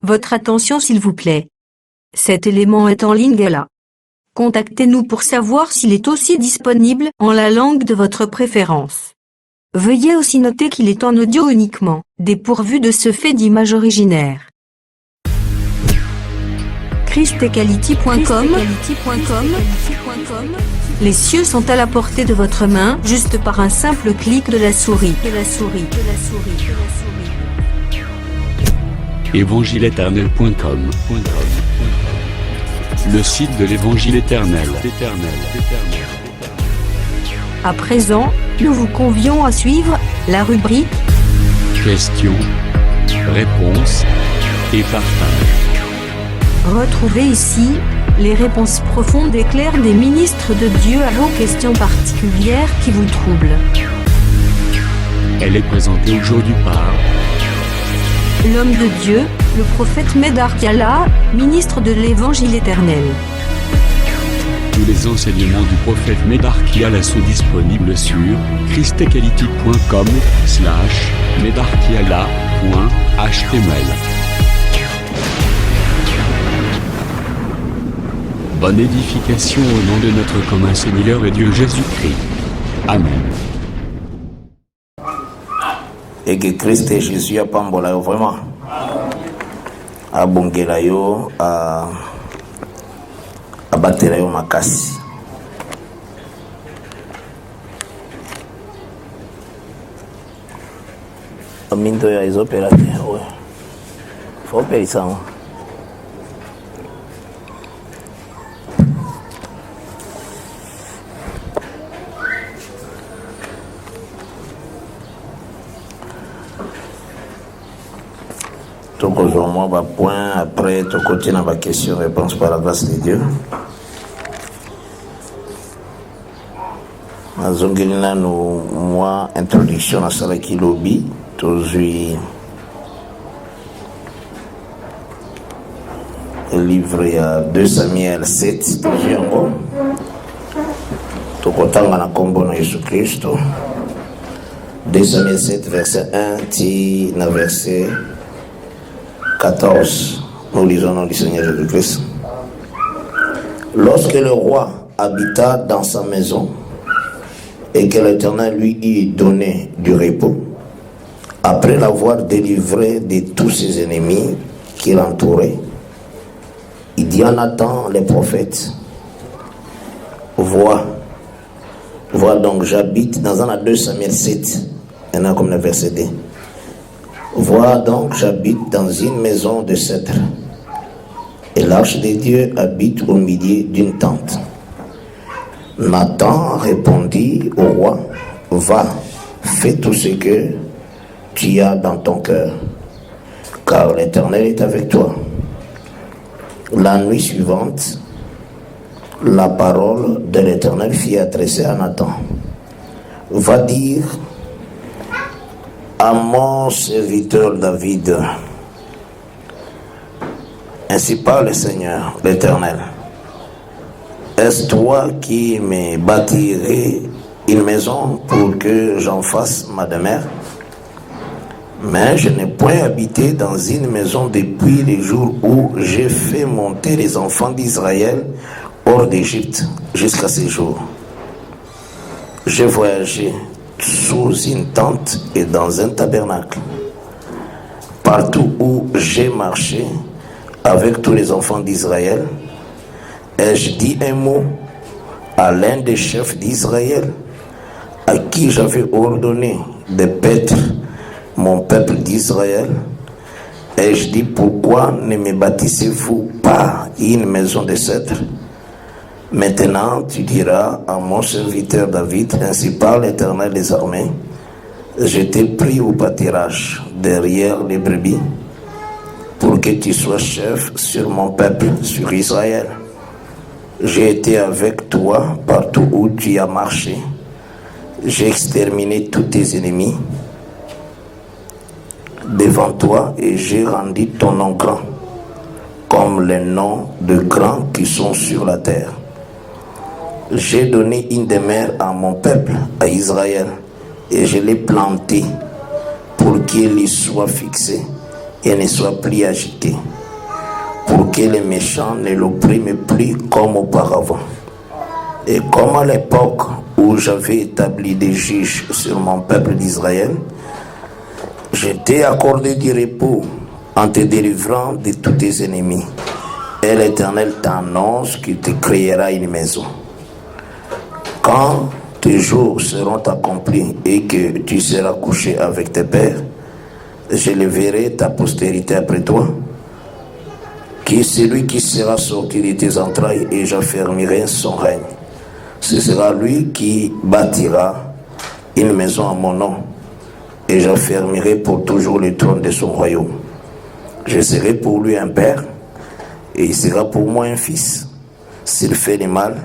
Votre attention s'il vous plaît. Cet élément est en ligne là. Contactez-nous pour savoir s'il est aussi disponible en la langue de votre préférence. Veuillez aussi noter qu'il est en audio uniquement, dépourvu de ce fait d'image originaire. christequality.com. Les cieux sont à la portée de votre main, juste par un simple clic de la souris. Évangileéternel.com. Le site de l'Évangile éternel. À présent, nous vous convions à suivre la rubrique Questions, réponses et partage. Retrouvez ici les réponses profondes et claires des ministres de Dieu à vos questions particulières qui vous troublent. Elle est présentée aujourd'hui par L'homme de Dieu, le prophète Médar Kala, ministre de l'Évangile éternel. tous les enseignements du prophète Médar Kala sont disponibles sur christequality.com/medarkiala.html. Bonne édification au nom de notre commun Seigneur et Dieu Jésus-Christ. Amen. Et que Christ et Jésus a pambola yo vraiment. A bongela yo a batela yo makasi. Amindo ya izopera te ouais. Faut payer ça. Moi, point après, tu continues dans ma question-réponse par la grâce de Dieu. Mazongilina, moi, introduction à Salaki Lobby, toujours livré à 2 Samuel 7, toujours en gros. Tu continues dans la combo de Jésus-Christ. 2 Samuel 7, verset 1, ti na verset 14, nous lisons le nom du Seigneur Jésus-Christ. Lorsque le roi habita dans sa maison et que l'Éternel lui eut donné du repos, après l'avoir délivré de tous ses ennemis qui l'entouraient, il dit à Nathan le prophète, vois donc j'habite dans un 2 Samuel 7, il y en a comme le verset 2. Vois donc, j'habite dans une maison de cèdre, et l'arche de Dieu habite au milieu d'une tente. Nathan répondit au roi, va, fais tout ce que tu as dans ton cœur, car l'Éternel est avec toi. La nuit suivante, la parole de l'Éternel fut adressée à Nathan. Va dire à mon serviteur David, ainsi parle le Seigneur, l'Éternel. Est-ce toi qui me bâtirais une maison pour que j'en fasse ma demeure? Mais je n'ai point habité dans une maison depuis le jour où j'ai fait monter les enfants d'Israël hors d'Égypte jusqu'à ce jour. J'ai voyagé sous une tente et dans un tabernacle. Partout où j'ai marché avec tous les enfants d'Israël, ai-je dit un mot à l'un des chefs d'Israël à qui j'avais ordonné de paître mon peuple d'Israël? Ai-je dit pourquoi ne me bâtissez-vous pas une maison de cèdre? Maintenant, tu diras à mon serviteur David, ainsi parle l'Éternel des armées, je t'ai pris au pâturage derrière les brebis pour que tu sois chef sur mon peuple, sur Israël. J'ai été avec toi partout où tu as marché. J'ai exterminé tous tes ennemis devant toi et j'ai rendu ton nom grand, comme les noms de grands qui sont sur la terre. J'ai donné une demeure à mon peuple, à Israël, et je l'ai planté pour qu'il y soit fixé et ne soit plus agité, pour que les méchants ne l'oppriment plus comme auparavant. Et comme à l'époque où j'avais établi des juges sur mon peuple d'Israël, je t'ai accordé du repos en te délivrant de tous tes ennemis. Et l'Éternel t'annonce qu'il te créera une maison. Quand tes jours seront accomplis et que tu seras couché avec tes pères, je leverai ta postérité après toi, qui est celui qui sera sorti de tes entrailles, et j'affermirai son règne. Ce sera lui qui bâtira une maison à mon nom, et j'affermirai pour toujours le trône de son royaume. Je serai pour lui un père, et il sera pour moi un fils. S'il fait le mal,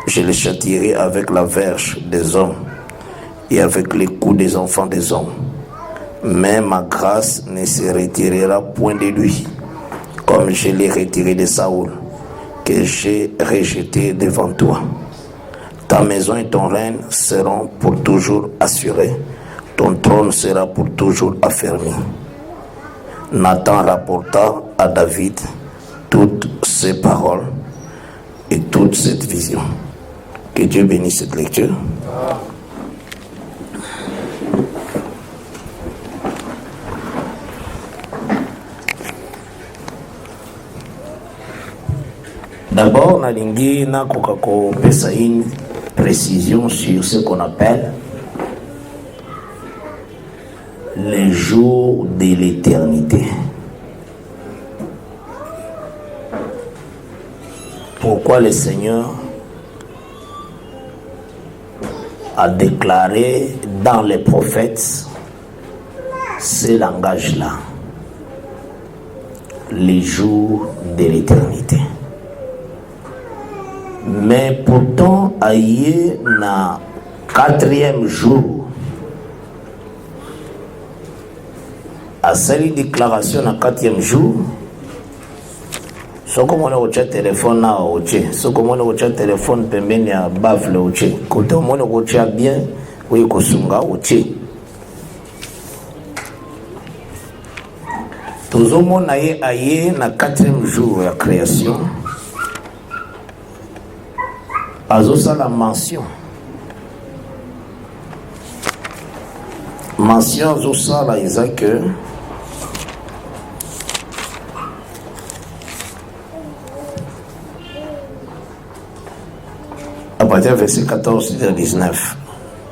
je le châtierai avec la verge des hommes et avec les coups des enfants des hommes. Mais ma grâce ne se retirera point de lui, comme je l'ai retiré de Saoul, que j'ai rejeté devant toi. Ta maison et ton règne seront pour toujours assurés. Ton trône sera pour toujours affermi. Nathan rapporta à David toutes ces paroles et toute cette vision. Que Dieu bénisse cette lecture. D'abord, nalingi na kokako pesa une précision sur ce qu'on appelle les jours de l'éternité. Pourquoi le Seigneur a déclaré dans les prophètes ce langage-là, les jours de l'éternité. Mais pourtant, aïe na 4e jour, à cette déclaration na 4e jour, soko mwana kocha téléphone na oche, soko mwana kocha téléphone pembeni ya bafle oche, kote mwana kocha bien oui kosunga oche. Tozomona ye aye na 4e jour ya création. Azosa la mention azosa la Isaac à partir du verset 14 à 19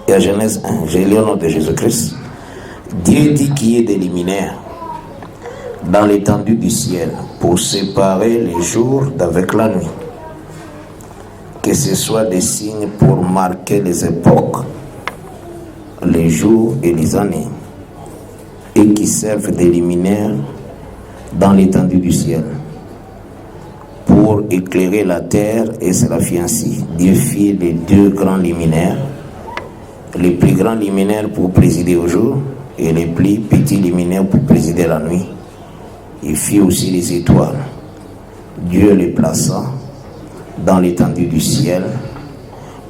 et à Genèse 1, j'ai lu au nom de Jésus-Christ. Dieu dit qu'il y ait des luminaires dans l'étendue du ciel pour séparer les jours d'avec la nuit, que ce soit des signes pour marquer les époques, les jours et les années, et qui servent des luminaires dans l'étendue du ciel, pour éclairer la terre, et cela fit ainsi. Dieu fit les 2 grands luminaires, les plus grands luminaires pour présider au jour, et les plus petits luminaires pour présider la nuit. Il fit aussi les étoiles. Dieu les plaça dans l'étendue du ciel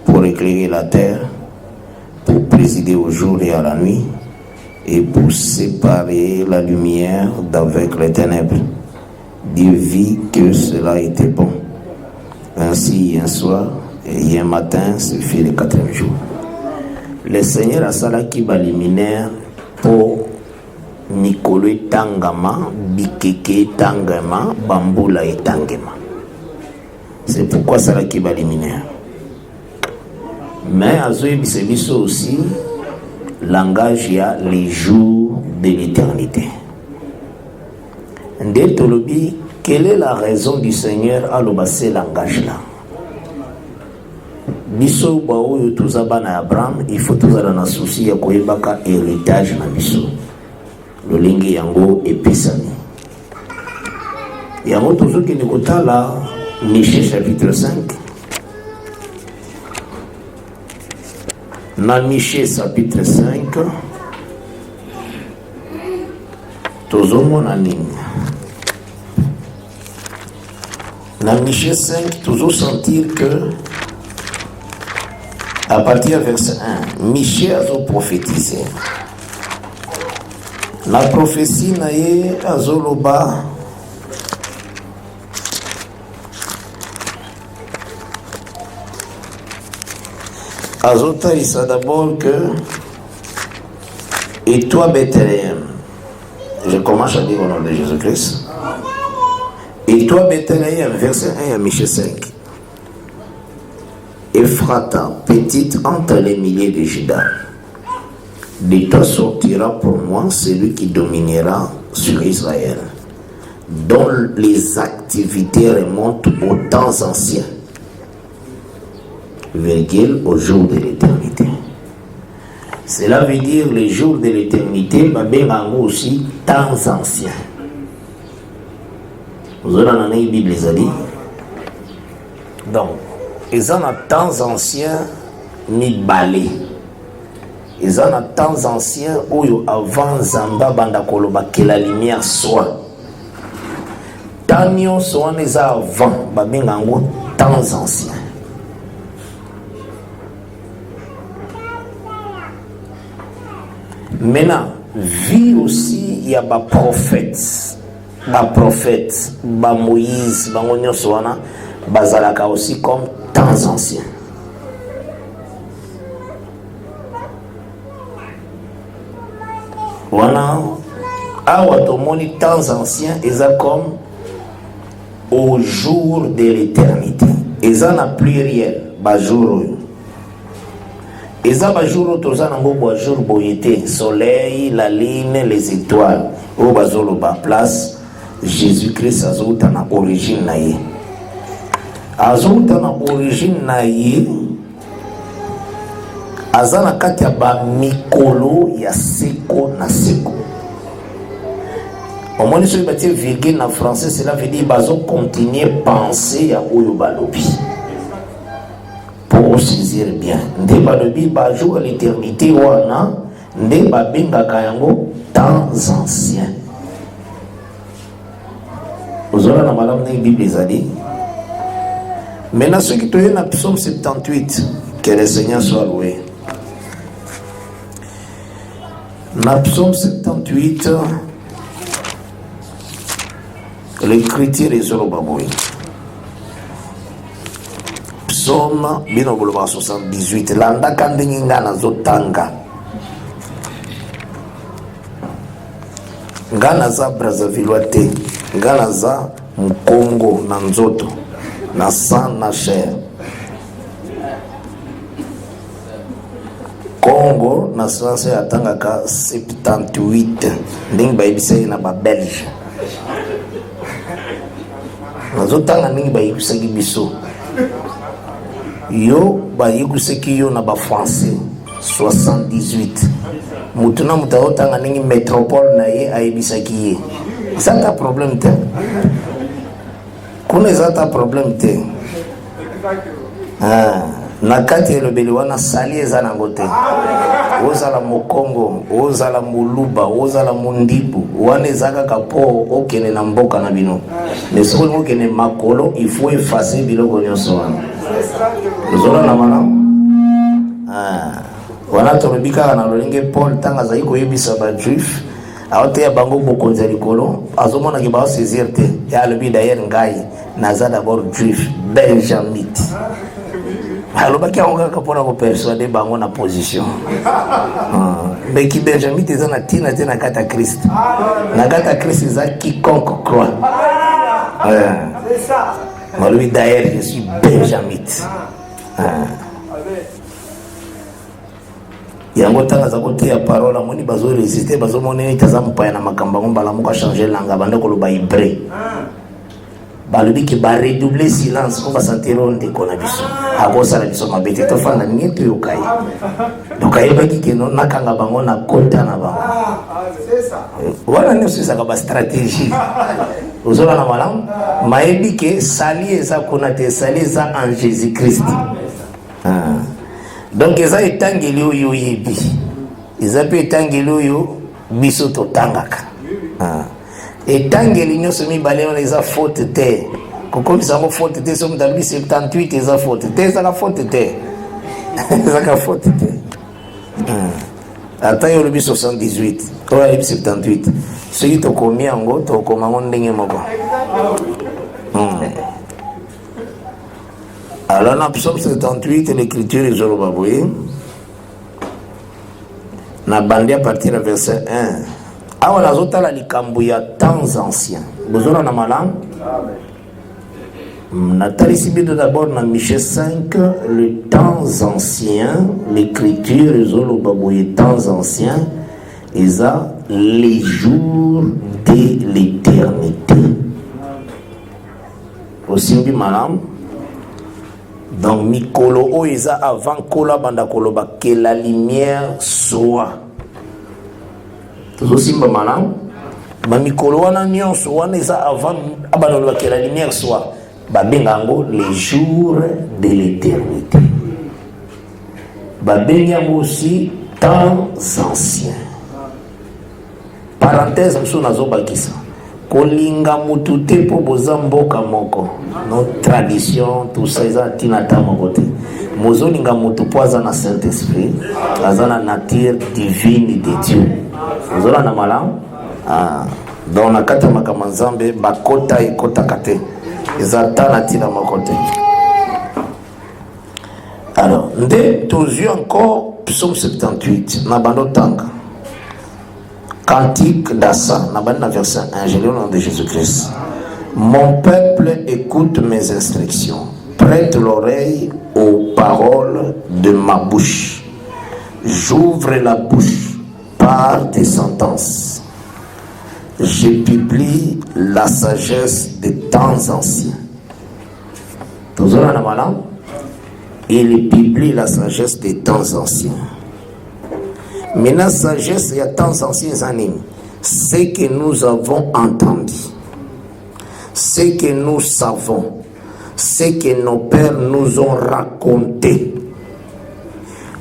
pour éclairer la terre, pour présider au jour et à la nuit, et pour séparer la lumière d'avec les ténèbres. Dieu vit que cela était bon. Ainsi, un soir et un matin, ce fut le 4e jour. Le Seigneur a salaki ba luminaire pour Nikolo Tangama, Bikeke Tangama, Bambula et Tangema. C'est pourquoi salaki ba luminaire. Mais Azoé Bisebiso aussi, langage il y a les jours de l'éternité. Ndetolobi, quelle est la raison du Seigneur à l'obasser langage-là? Biso baoyo tuzaba na Abraham, il faut tuzala na souci ya koyebaka héritage na biso. Lolingi yango epesani. Yango tozoki ni kotala Michée chapitre 5. Dans Michée chapitre 5, tozomona nini? Dans Michée 5, toujours sentir que à partir du verset 1, Michée a prophétisé. La prophétie na ye azoloba azotaisa d'abord que et toi Bethléem, je commence à dire au nom de Jésus-Christ, et toi Bethléem, verset 1 à Michée 5, Ephrata, petite entre les milliers de Juda, de toi sortira pour moi celui qui dominera sur Israël, dont les activités remontent aux temps anciens, virgule, au jour de l'éternité. Cela veut dire les jours de l'éternité, babengamo aussi temps anciens. Vous avez dans la Bible les a dit. Donc, ils ont un temps ancien mi balé. Ils ont un temps ancien où avant Zamba banda koloba que la lumière soit. Tanyo soit les avant babengamo temps anciens. Maintenant, vu aussi, il y a des prophètes, Moïse, Bazalaka aussi comme temps anciens. Voilà, à Watomoni, temps anciens, ils sont comme au jour de l'éternité. Ils en ont pluriel, jour. Et ça va jour autour jour boyété, soleil, la lune, les étoiles. Au bazolo ba place, Jésus-Christ azouta na origine na ye. Azouta na origine na ye. Azana kati ya ba mikolo ya seko na seko. Au moins, si vous mettez virgule en français, cela veut dire bazo continuer penser à oyo balobi. Pour saisir bien. Nde balobi ba jour à l'éternité wana, nde ba benga kayango temps anciens. Vous aurez la madame dans la Bible les a dit. Maintenant, ceux qui te dans Psaume 78, que le Seigneur soit loué. Dans Psaume 78, l'écriture est sur le baboui. Psaume 78, landa kandenga na zotanga. Ngana za Brazzaville te, ngana za Mkongo na nzoto, na sang na chair. Congo na sanse atanga ka 78, ndingi baibisai na ba Belge. Nazotanga ndingi baibisai biso. Yo bayikuseki yo na ba français 78. Mutuna mutaotanga ningi métropole na ye aibisaki ye. Ça ta problème te. Kuna za ta problème te. Na kati le beliwana sali eza na ngote. Ozala mokongo, ozala muluba, ozala mundibu, wane zaka kapo okene na mboka na bino. Mais si vous okene makolo, il faut effacer biloko nyonso wana. Zola na mana. Wana tolobika na lolenge Paul tanga za iko yebisa ba juif aote ya bango bokonza likolo azomona ke ba saisir te ya lobi d'ailleurs ngai naza d'abord juif benjamite alobaki onga kapona ko persuader bango na position mais qui benjamite za na tina te na kata Christ na kata Christ za quiconque croit c'est ça moi d'ailleurs je suis benjamite yango tanga za kotia parole amoni bazo résister bazo monene taza mpaya na makamba ngombala muka changer langa bande ko loba hébreu balobi ki ba redoubler silence ko basantero ndeko na biso akosa na biso mabete to fanda ngeto yokai donc ayebaki ke no nakanga bango na kota na bango c'est ça voilà ne c'est ça ka ba stratégie ozola na malamu maebi ke sali eza konate sali eza en Jésus Christ. Donc ils ont etangeli oyo yebi. Ils ont etangeli oyo biso to tangaka. Etangeli nyoso mi balé on les a faute terre. Koko bisango faute terre somme dans 78 ils ont faute terre ça la faute terre. Ça ka faute terre. Attends, il y a le 78. Il y a le 78. Ce qui t'a commis en gros, t'as commis en gros. Alors, dans Psaume 78, l'écriture est Zorobaboué. Na bandé à partir du verset 1. Ah, on a zota la likambu ya temps anciens. Vous avez un malam? Nathalie Sibido d'abord dans Michée 5, le temps ancien, l'écriture, les temps anciens, ils ont les jours de l'éternité. Aussi, madame, donc, Mikolo, ils ont avant Kola Bandakoloba, que la lumière soit. Tout aussi, madame, Mikolo, on a nion soit, ils ont avant que la lumière soit. Babengango les jours de l'éternité. Babengango aussi temps anciens. Parenthèse, nous avons bakisa. Kolinga mutute po bozamboka moko. Notre tradition, tout ça, ils ont tinata mokote. Mozolinga mutupoza na Saint-Esprit, azana nature divine de Dieu. Mozola na malam. Dans la kata makamanzambe bakota et kota kate. Alors, dès aux yeux encore, psaume 78, Nabando Tanga, cantique d'Assa, Nabanda verset 1, je lis au nom de Jésus-Christ. Mon peuple écoute mes instructions, prête l'oreille aux paroles de ma bouche. J'ouvre la bouche par tes sentences. Je publie la sagesse des temps anciens. Toujours en amalant, il publie la sagesse des temps anciens. Mais la sagesse des temps anciens animes, c'est que nous avons entendu, c'est que nous savons, c'est que nos pères nous ont raconté.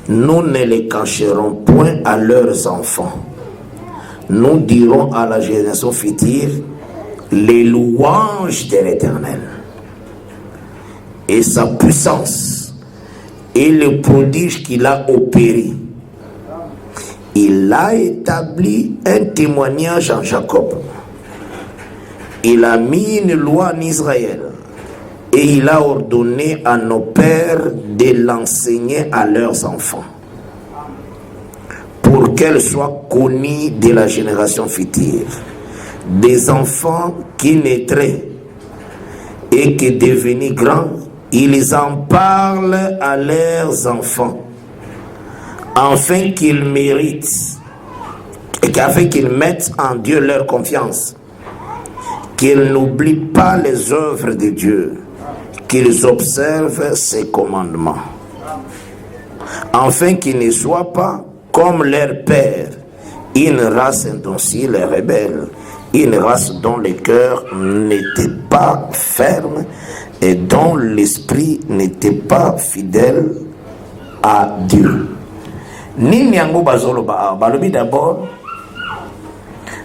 Nous ne les cacherons point à leurs enfants. Nous dirons à la génération future les louanges de l'Éternel et sa puissance et le prodige qu'il a opéré. Il a établi un témoignage en Jacob. Il a mis une loi en Israël et il a ordonné à nos pères de l'enseigner à leurs enfants, pour qu'elle soit connue de la génération future. Des enfants qui naîtraient et qui devenus grands, ils en parlent à leurs enfants, afin qu'ils méritent et afin qu'ils mettent en Dieu leur confiance, qu'ils n'oublient pas les œuvres de Dieu, qu'ils observent ses commandements, afin qu'ils ne soient pas comme leur père, une race indocile et rebelle, une race dont le cœur n'était pas ferme et dont l'esprit n'était pas fidèle à Dieu. Ninyango bazoloba balobi d'abord,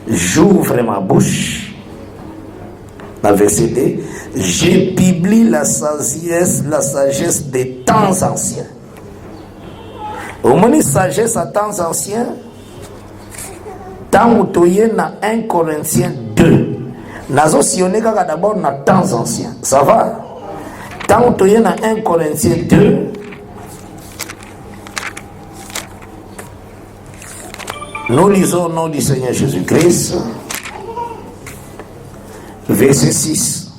j'ouvre ma bouche, la verset 2, je publie la sagesse des temps anciens. Au moins, sagesse à temps anciens, tant que tu na 1 Corinthiens 2, nazo sionné d'abord na temps anciens. Ça va? Tant que tu na 1 Corinthiens 2, nous lisons au nom du Seigneur Jésus-Christ, verset 6,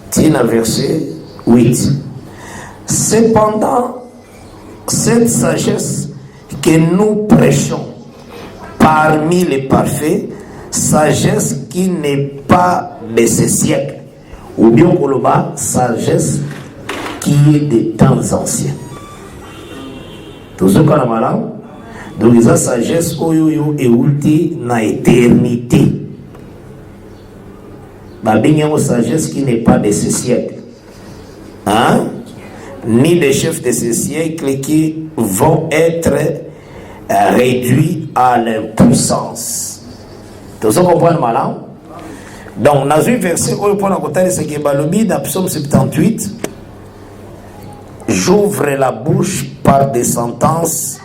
tina verset 8. Cependant, cette sagesse que nous prêchons parmi les parfaits, sagesse qui n'est pas de ce siècle, ou bien koloba, sagesse qui est des temps anciens. Tout ce qu'on a malin, donc la sagesse oyo est ulti na éternité. Babinyo sagesse qui n'est pas de ce siècle. Hein? Ni les chefs de ce siècle qui vont être réduits à l'impuissance. Tout ça comprend le malin? Donc, dans un verset où il prend ce qui est balobi dans Psaume 78, j'ouvre la bouche par des sentences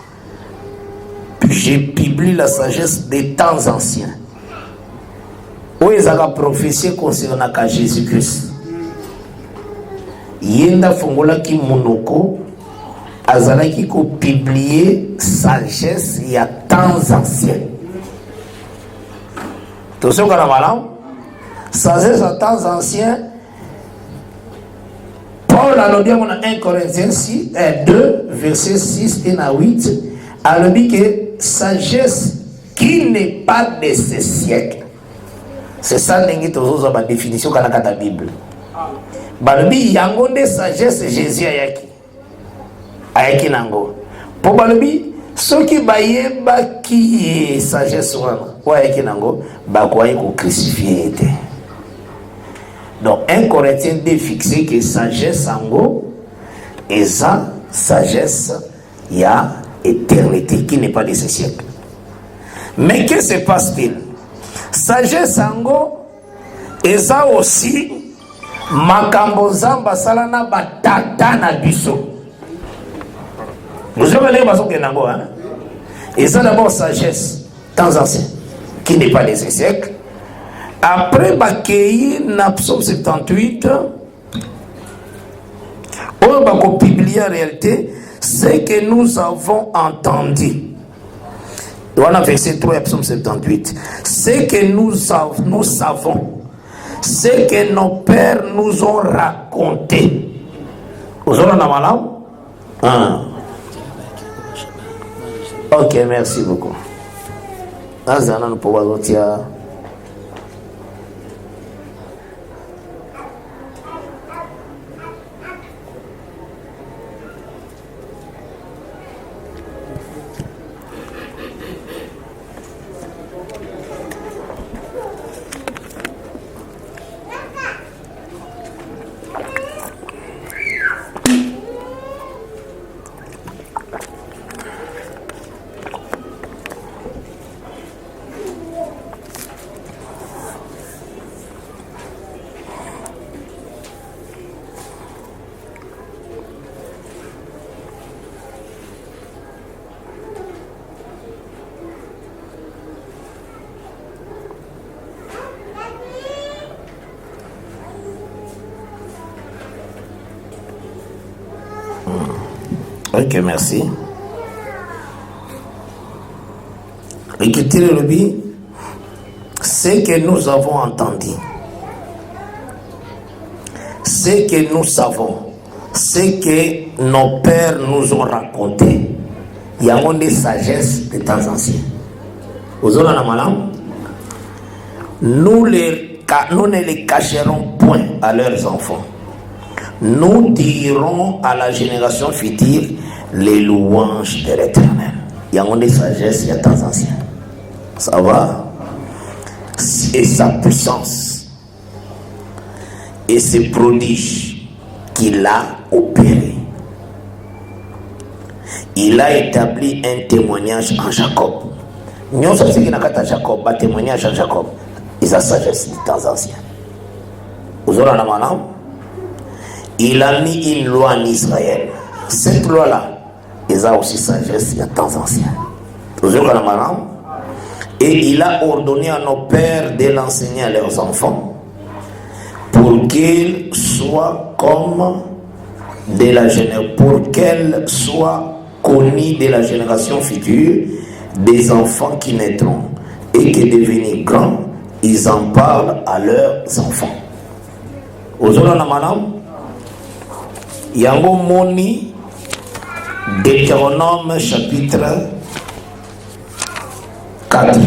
je publie la sagesse des temps anciens. Où est la prophétie concernant Jésus-Christ? Yenda fongola ki monoko azalaki ko publier sagesse il y a temps anciens. Tout ce qu'on a malin, sagesse à temps anciens. Paul a dit dans 1 Corinthiens 2, verset 6 et 8, a dit que sagesse qui n'est pas de ce siècle. C'est ça la définition de la Bible. Balobi yango de sagesse Jésus ayaki nango. Pour balobi ceux qui bayeba qui sagesse wana ayaki nango bakoyi ko crucifier été. Donc 1 Corinthiens 2 fixé que sagesse ango et ça sagesse il y a éternité qui n'est pas de ce siècle. Mais que se passe-t-il? Sagesse ango et ça aussi makambo zamba salana batata na biso. Vous avez les baso que nango hein. Et ça d'abord sagesse temps ancien qui n'est pas de ce siècle. Après bakei na psaume 78 on va publier en réalité ce que nous avons entendu. On a verset 3 psaume 78. Ce que nous savons, ce que nos pères nous ont raconté. Vous avez un malade? Ok, merci beaucoup. Azana pour Wazotia. Ok, merci. Écoutez le lobby, ce que nous avons entendu, ce que nous savons, ce que nos pères nous ont raconté, il y a des sagesses des temps anciens. Vous avez la malam? Nous ne les cacherons point à leurs enfants. Nous dirons à la génération future les louanges de l'Éternel. Il y a des sagesses, il y a temps anciens. Ça va? Et sa puissance et ses prodiges qu'il a opérés. Il a établi un témoignage en Jacob. Nous sommes ceux qui n'ont Jacob, un témoignage en Jacob. Et sa sagesse des temps anciens. Vous aurez la main. Il a mis une loi en Israël. Cette loi-là, il a aussi sagesse il y a temps anciens. Vous aurez la main. Et il a ordonné à nos pères de l'enseigner à leurs enfants pour qu'ils soient comme de la génération, pour qu'elles soient connues de la génération future des enfants qui naîtront et que devenus grands, ils en parlent à leurs enfants. Ozona madame, yango moni Deutéronome chapitre 4.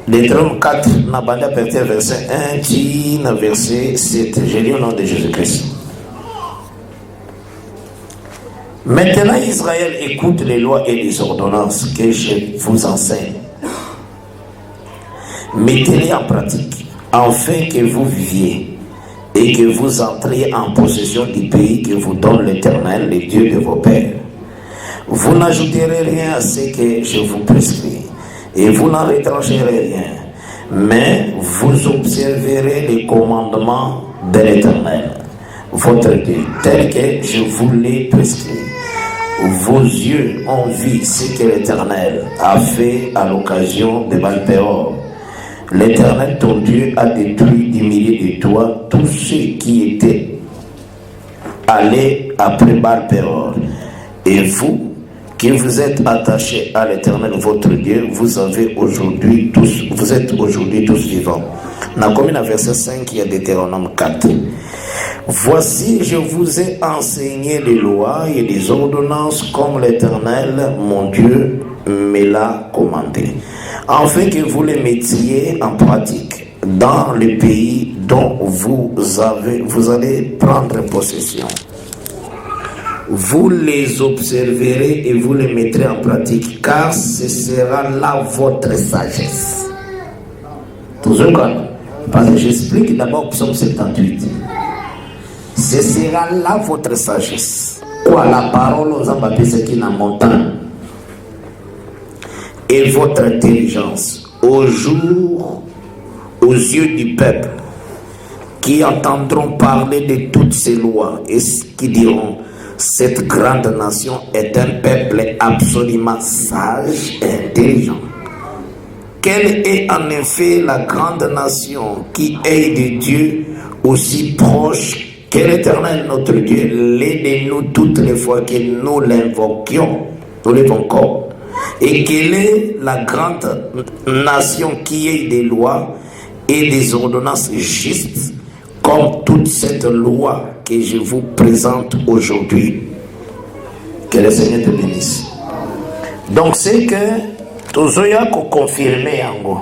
Deutéronome 4, n'a pas verset 1, qui n'a verset 7. J'ai lu au nom de Jésus-Christ. Maintenant, Israël, écoute les lois et les ordonnances que je vous enseigne. Mettez-les en pratique, afin que vous viviez et que vous entriez en possession du pays que vous donne l'Éternel, le Dieu de vos pères. Vous n'ajouterez rien à ce que je vous prescris, et vous n'en retrancherez rien, mais vous observerez les commandements de l'Éternel, votre Dieu, tel que je vous l'ai prescrit. vos yeux ont vu ce que l'Éternel a fait à l'occasion de Baal-Péor. L'Éternel, ton Dieu, a détruit du milieu de toi tous ceux qui étaient allés après Baal-Péor. Et vous, qui vous êtes attachés à l'Éternel, votre Dieu, vous êtes aujourd'hui tous vivants. Dans le verset 5, il y a Deutéronome 4. Voici, je vous ai enseigné les lois et les ordonnances comme l'Éternel, mon Dieu, me l'a commandé, afin que vous les mettiez en pratique dans le pays dont vous allez prendre possession. Vous les observerez et vous les mettrez en pratique, car ce sera là votre sagesse. Toujours comme, parce que j'explique d'abord Psaume 78. Ce sera là votre sagesse. Quoi, la parole aux ambapés qui est en montagne. Et votre intelligence aux yeux du peuple, qui entendront parler de toutes ces lois et qui diront: cette grande nation est un peuple absolument sage et intelligent. Quelle est en effet la grande nation qui est de Dieu aussi proche que l'Éternel notre Dieu? L'aide-nous toutes les fois que nous l'invoquions, nous l'invoquons. Et quelle est la grande nation qui est des lois et des ordonnances justes, comme toute cette loi que je vous présente aujourd'hui. Que le Seigneur te bénisse. Donc c'est que Tozoya ko confirmer yango.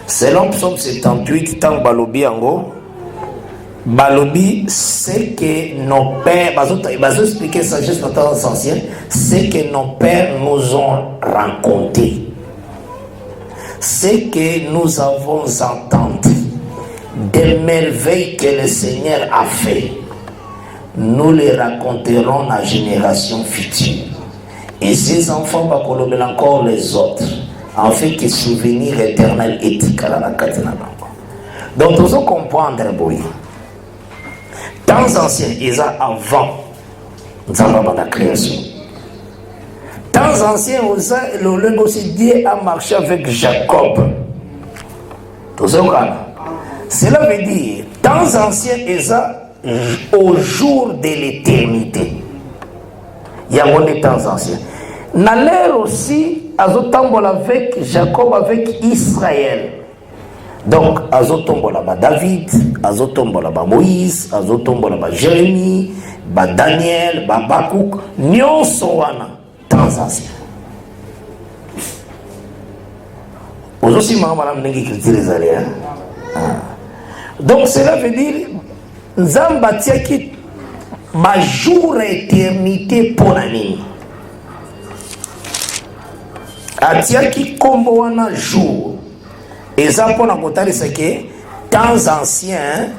Selon Psaume 78, tant balobi yango, balobi c'est que nos pères, bazo expliquer ça juste dans temps ancien, c'est que nos pères nous ont raconté, c'est que nous avons entendu des merveilles que le Seigneur a fait. Nous les raconterons à la génération future. Et ces enfants vont colober encore les autres, afin que souvenir éternel éthique à la Katina. Donc, nous allons comprendre, temps anciens, ils ont avant la création. Temps anciens, le aussi Dieu a marché avec Jacob. Cela veut dire, temps anciens, ils ont au jour de l'éternité. Il y a des temps anciens. Dans l'air aussi, Azotambola avec Jacob, avec Israël. Donc, Azotombola David, Azotombola Moïse, Azotombola Jérémie, Daniel, Bakouk, Nyon Sowana, temps anciens. Aujourd'hui, madame Nengi critique les aléas. Donc, cela veut dire, Zambatia qui ma jour éternité pour l'année. Atia qui comboana jour. Et ça pour la côté c'est que temps ancien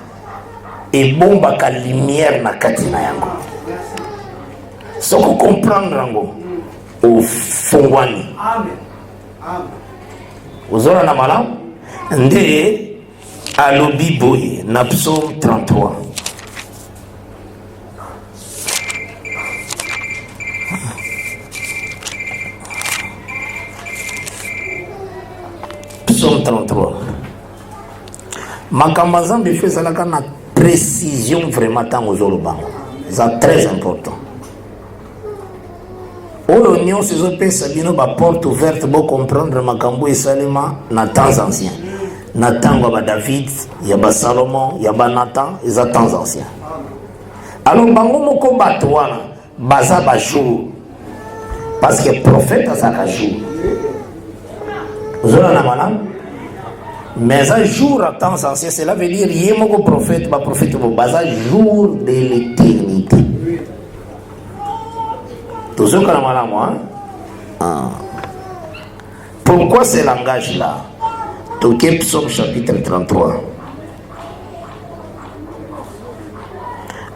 et bon baka lumière na katina yango. Ce qu'on comprendre yango au fongwani. Amen. Amen. Ozora na malam nde alobi boye na Psaume 33. Psaume 33. Makambazan me fait ça là quand précision vraiment tant aux Olobango. C'est très important. L'union ces opé sabino ba porte ouverte pour comprendre makambo et salima na temps ancien. Na temps ba David, ya ba Salomon, ya ba Nathan, ils ont temps ancien. Alors bango moko batwana baza ba jour parce que prophète a sa jour. Vous avez la madame, mais un jour à temps ancien, cela veut dire qu'il y a un prophète, un jour de l'éternité. Tout ce que la madame, pourquoi ce langage-là? Toké Psaume chapitre 33.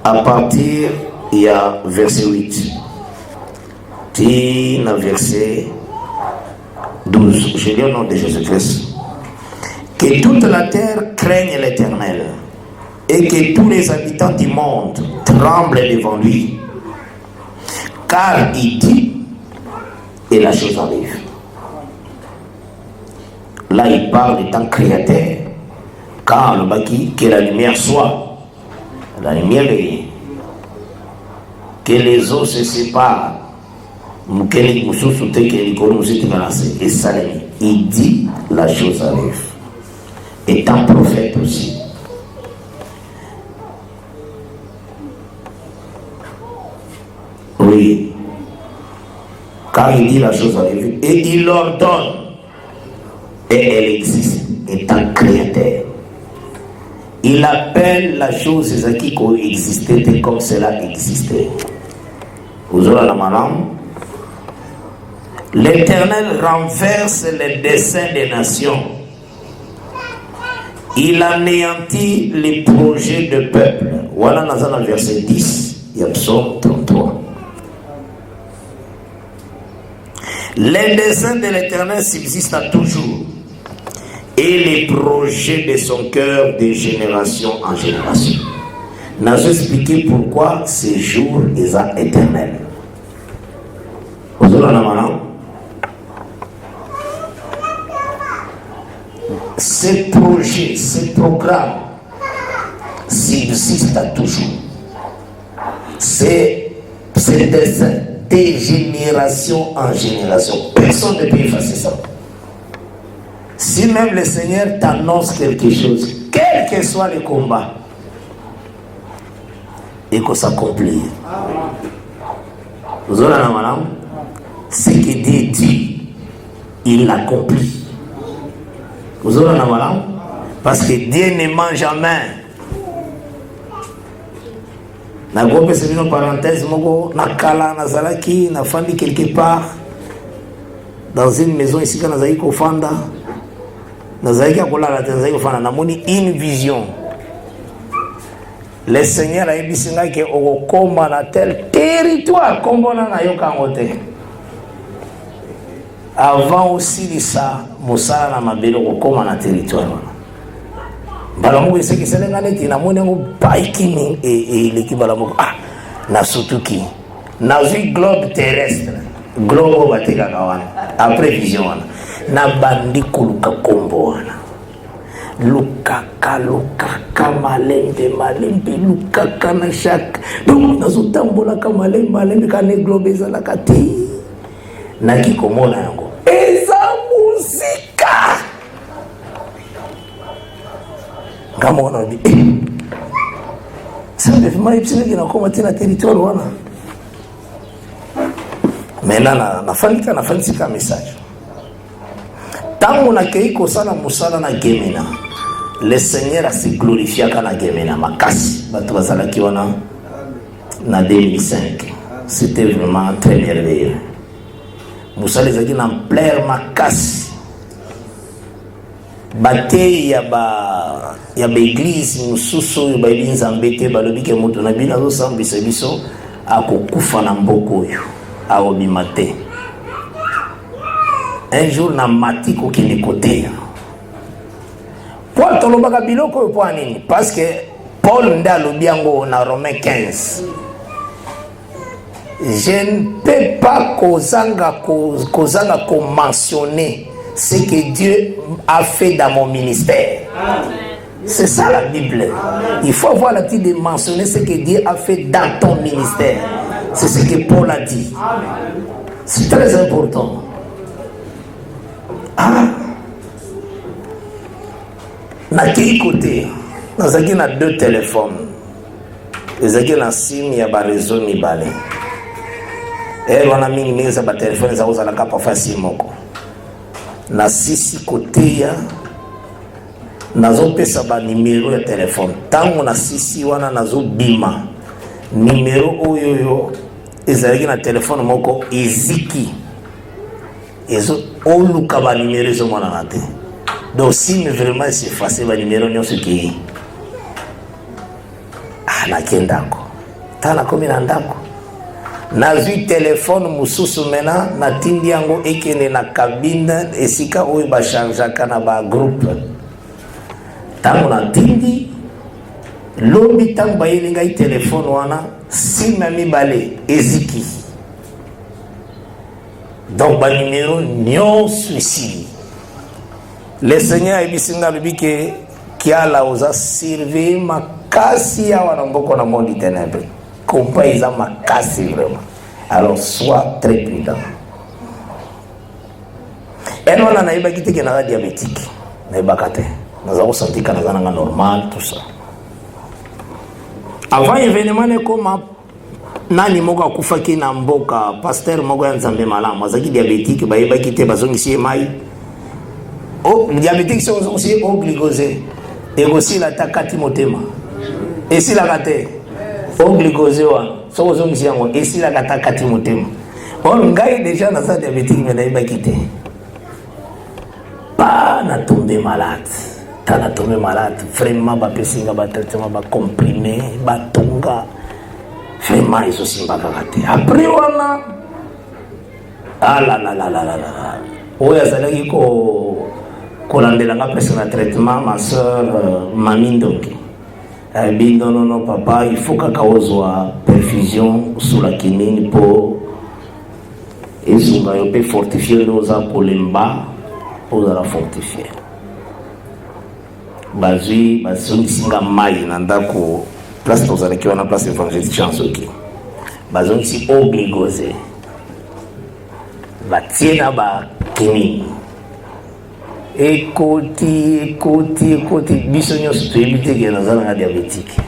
À partir, il y a verset 8. Tina verset 12. Je lis au nom de Jésus-Christ. Que toute la terre craigne l'Éternel et que tous les habitants du monde tremblent devant lui. car il dit et la chose arrive. Là, il parle du temps créateur. Quand le baki, que la lumière soit, la lumière est, que les eaux se séparent, et ça, il dit la chose arrive. Étant prophète aussi. Oui. Quand il dit la chose arrive, et il l'ordonne, et elle existe, étant créateur. Il appelle la chose qui coexistait comme cela existait. Vous aurez la madame. L'Éternel renverse les desseins des nations. Il anéantit les projets de peuple. Voilà dans le verset 10, il y a Psaume 33. Les desseins de l'Éternel subsistent toujours, et les projets de son cœur de génération en génération. Nous allons expliquer pourquoi ces jours sont éternels. Vous avez la main. Ces projets, ces programmes subsistent toujours. Ces desseins de génération en génération. Personne ne peut effacer ça. Si même le Seigneur t'annonce quelque chose, quel que soit le combat, et que s'accomplit. Vous avez la madame, ce que Dieu dit, il l'accomplit. Vous avez la madame, parce que Dieu ne ment jamais. Na gombe c'est une parenthèse, na kala na zalaki na fandi quelque part dans une maison ici quand nazaki kofanda. Nazaki akolala tenzaki kofanda namoni une vision. Le Seigneur a ebisinga ke okoma na tel territoire kombona na yoka ngote. Avant aussi de ça, mosala na mabelo okoma na territoire. Balamu ese ki selenga neti na moni ngo baikini et l'équipe balamu na sutuki. Na vie globe terrestre. Globe bateka kawana. Après vision wana. Na bandi kuluka kombo wana. Lukaka malembe lukaka na shaka. Donc nazotambola ka malembe kane globe ezala kati. Na kikomona yango. Eza muzika. Kama on dit ça fait mal ipsile qui na koma tena territoire wana. Maintenant na fanika message. Tango na keiko sana musala na gemena. Le Seigneur a se glorifié kana gemena makasi. Bato bazalaki wana na 2005. C'était vraiment très merveilleux. Musala ezaki na plaire makasi. Bate ya ba église mususu yo ba église ambete balobi ke moto na bina zo sambisa biso akokufa na mboko yo aobima te. Un jour na mati ko kende côté. Paul tolobaka biloko po anini parce que Paul ndalobi yango na Romains 15. Je ne peux pas kozanga mentionner ce que Dieu a fait dans mon ministère. C'est ça la Bible. Il faut avoir la petite de mentionner ce que Dieu a fait dans ton ministère. C'est ce que Paul a dit. C'est très important. Na quel côté? Nous avons deux téléphones. Nous avons un SIM, il y a un réseau mibale. Et on a mis un téléphone, nous avons un capacité moko. Na sisi côté ya nazo pesa ba numéro ya téléphone tango na sisi wana nazo bima numéro oyo ezalaki na téléphone moko eziki ezo oluka ba numéro zo mwana na te donc si vraiment c'est facile ba numéro nyonso ki na kendako tana komi na ndako nazwi téléphone mususu mena na tindi yango ekene na cabine esika oyo ba changeaka na ba groupe tango na tindi lobi tango ba yelinga téléphone wana sima mibale eziki Donc ba numéro non suicide. Le Seigneur a dit que qui a la osa servi ma kasi ya wanamboko na monde ténèbres. Compa ils ont ma kasi vraiment. Alors sois très prudent. Et nous on a eu bakité que na diabétique. Na bakate. Nous avons senti que na normal tout ça. Avant événement ne comme nani moko akufaki na mboka pasteur moko ya Nzambe malamu azaki diabétique ba yebaki te bazongisi mai. Oh, diabétique c'est aussi glycosé. Et aussi la takati motema. Et si la gâte au glycosé wa so ozongisi yango et si la takati motema. On ngai déjà dans sa diabétique mais yebaki te. Pas na tomber malade. T'as tombé malade vraiment ba pesinga ba traitement ba comprimé ba tonga. Vraiment ils aussi pas raté. Après wana ah la la la la la la. Oya salaki ko landela nga presque na traitement ma soeur Mami Ndoki. Elle non non non papa il faut kaka ozwa perfusion sous la kinini pour ezunga yo pe fortifier nos apolemba pour la fortifier. Bazui singa mai na ndako place tozalaki wana place évangélique chance oki bazongisi obligosé batie na bakini ekoti biso nyonso toyebi te ke nazalaka diabétique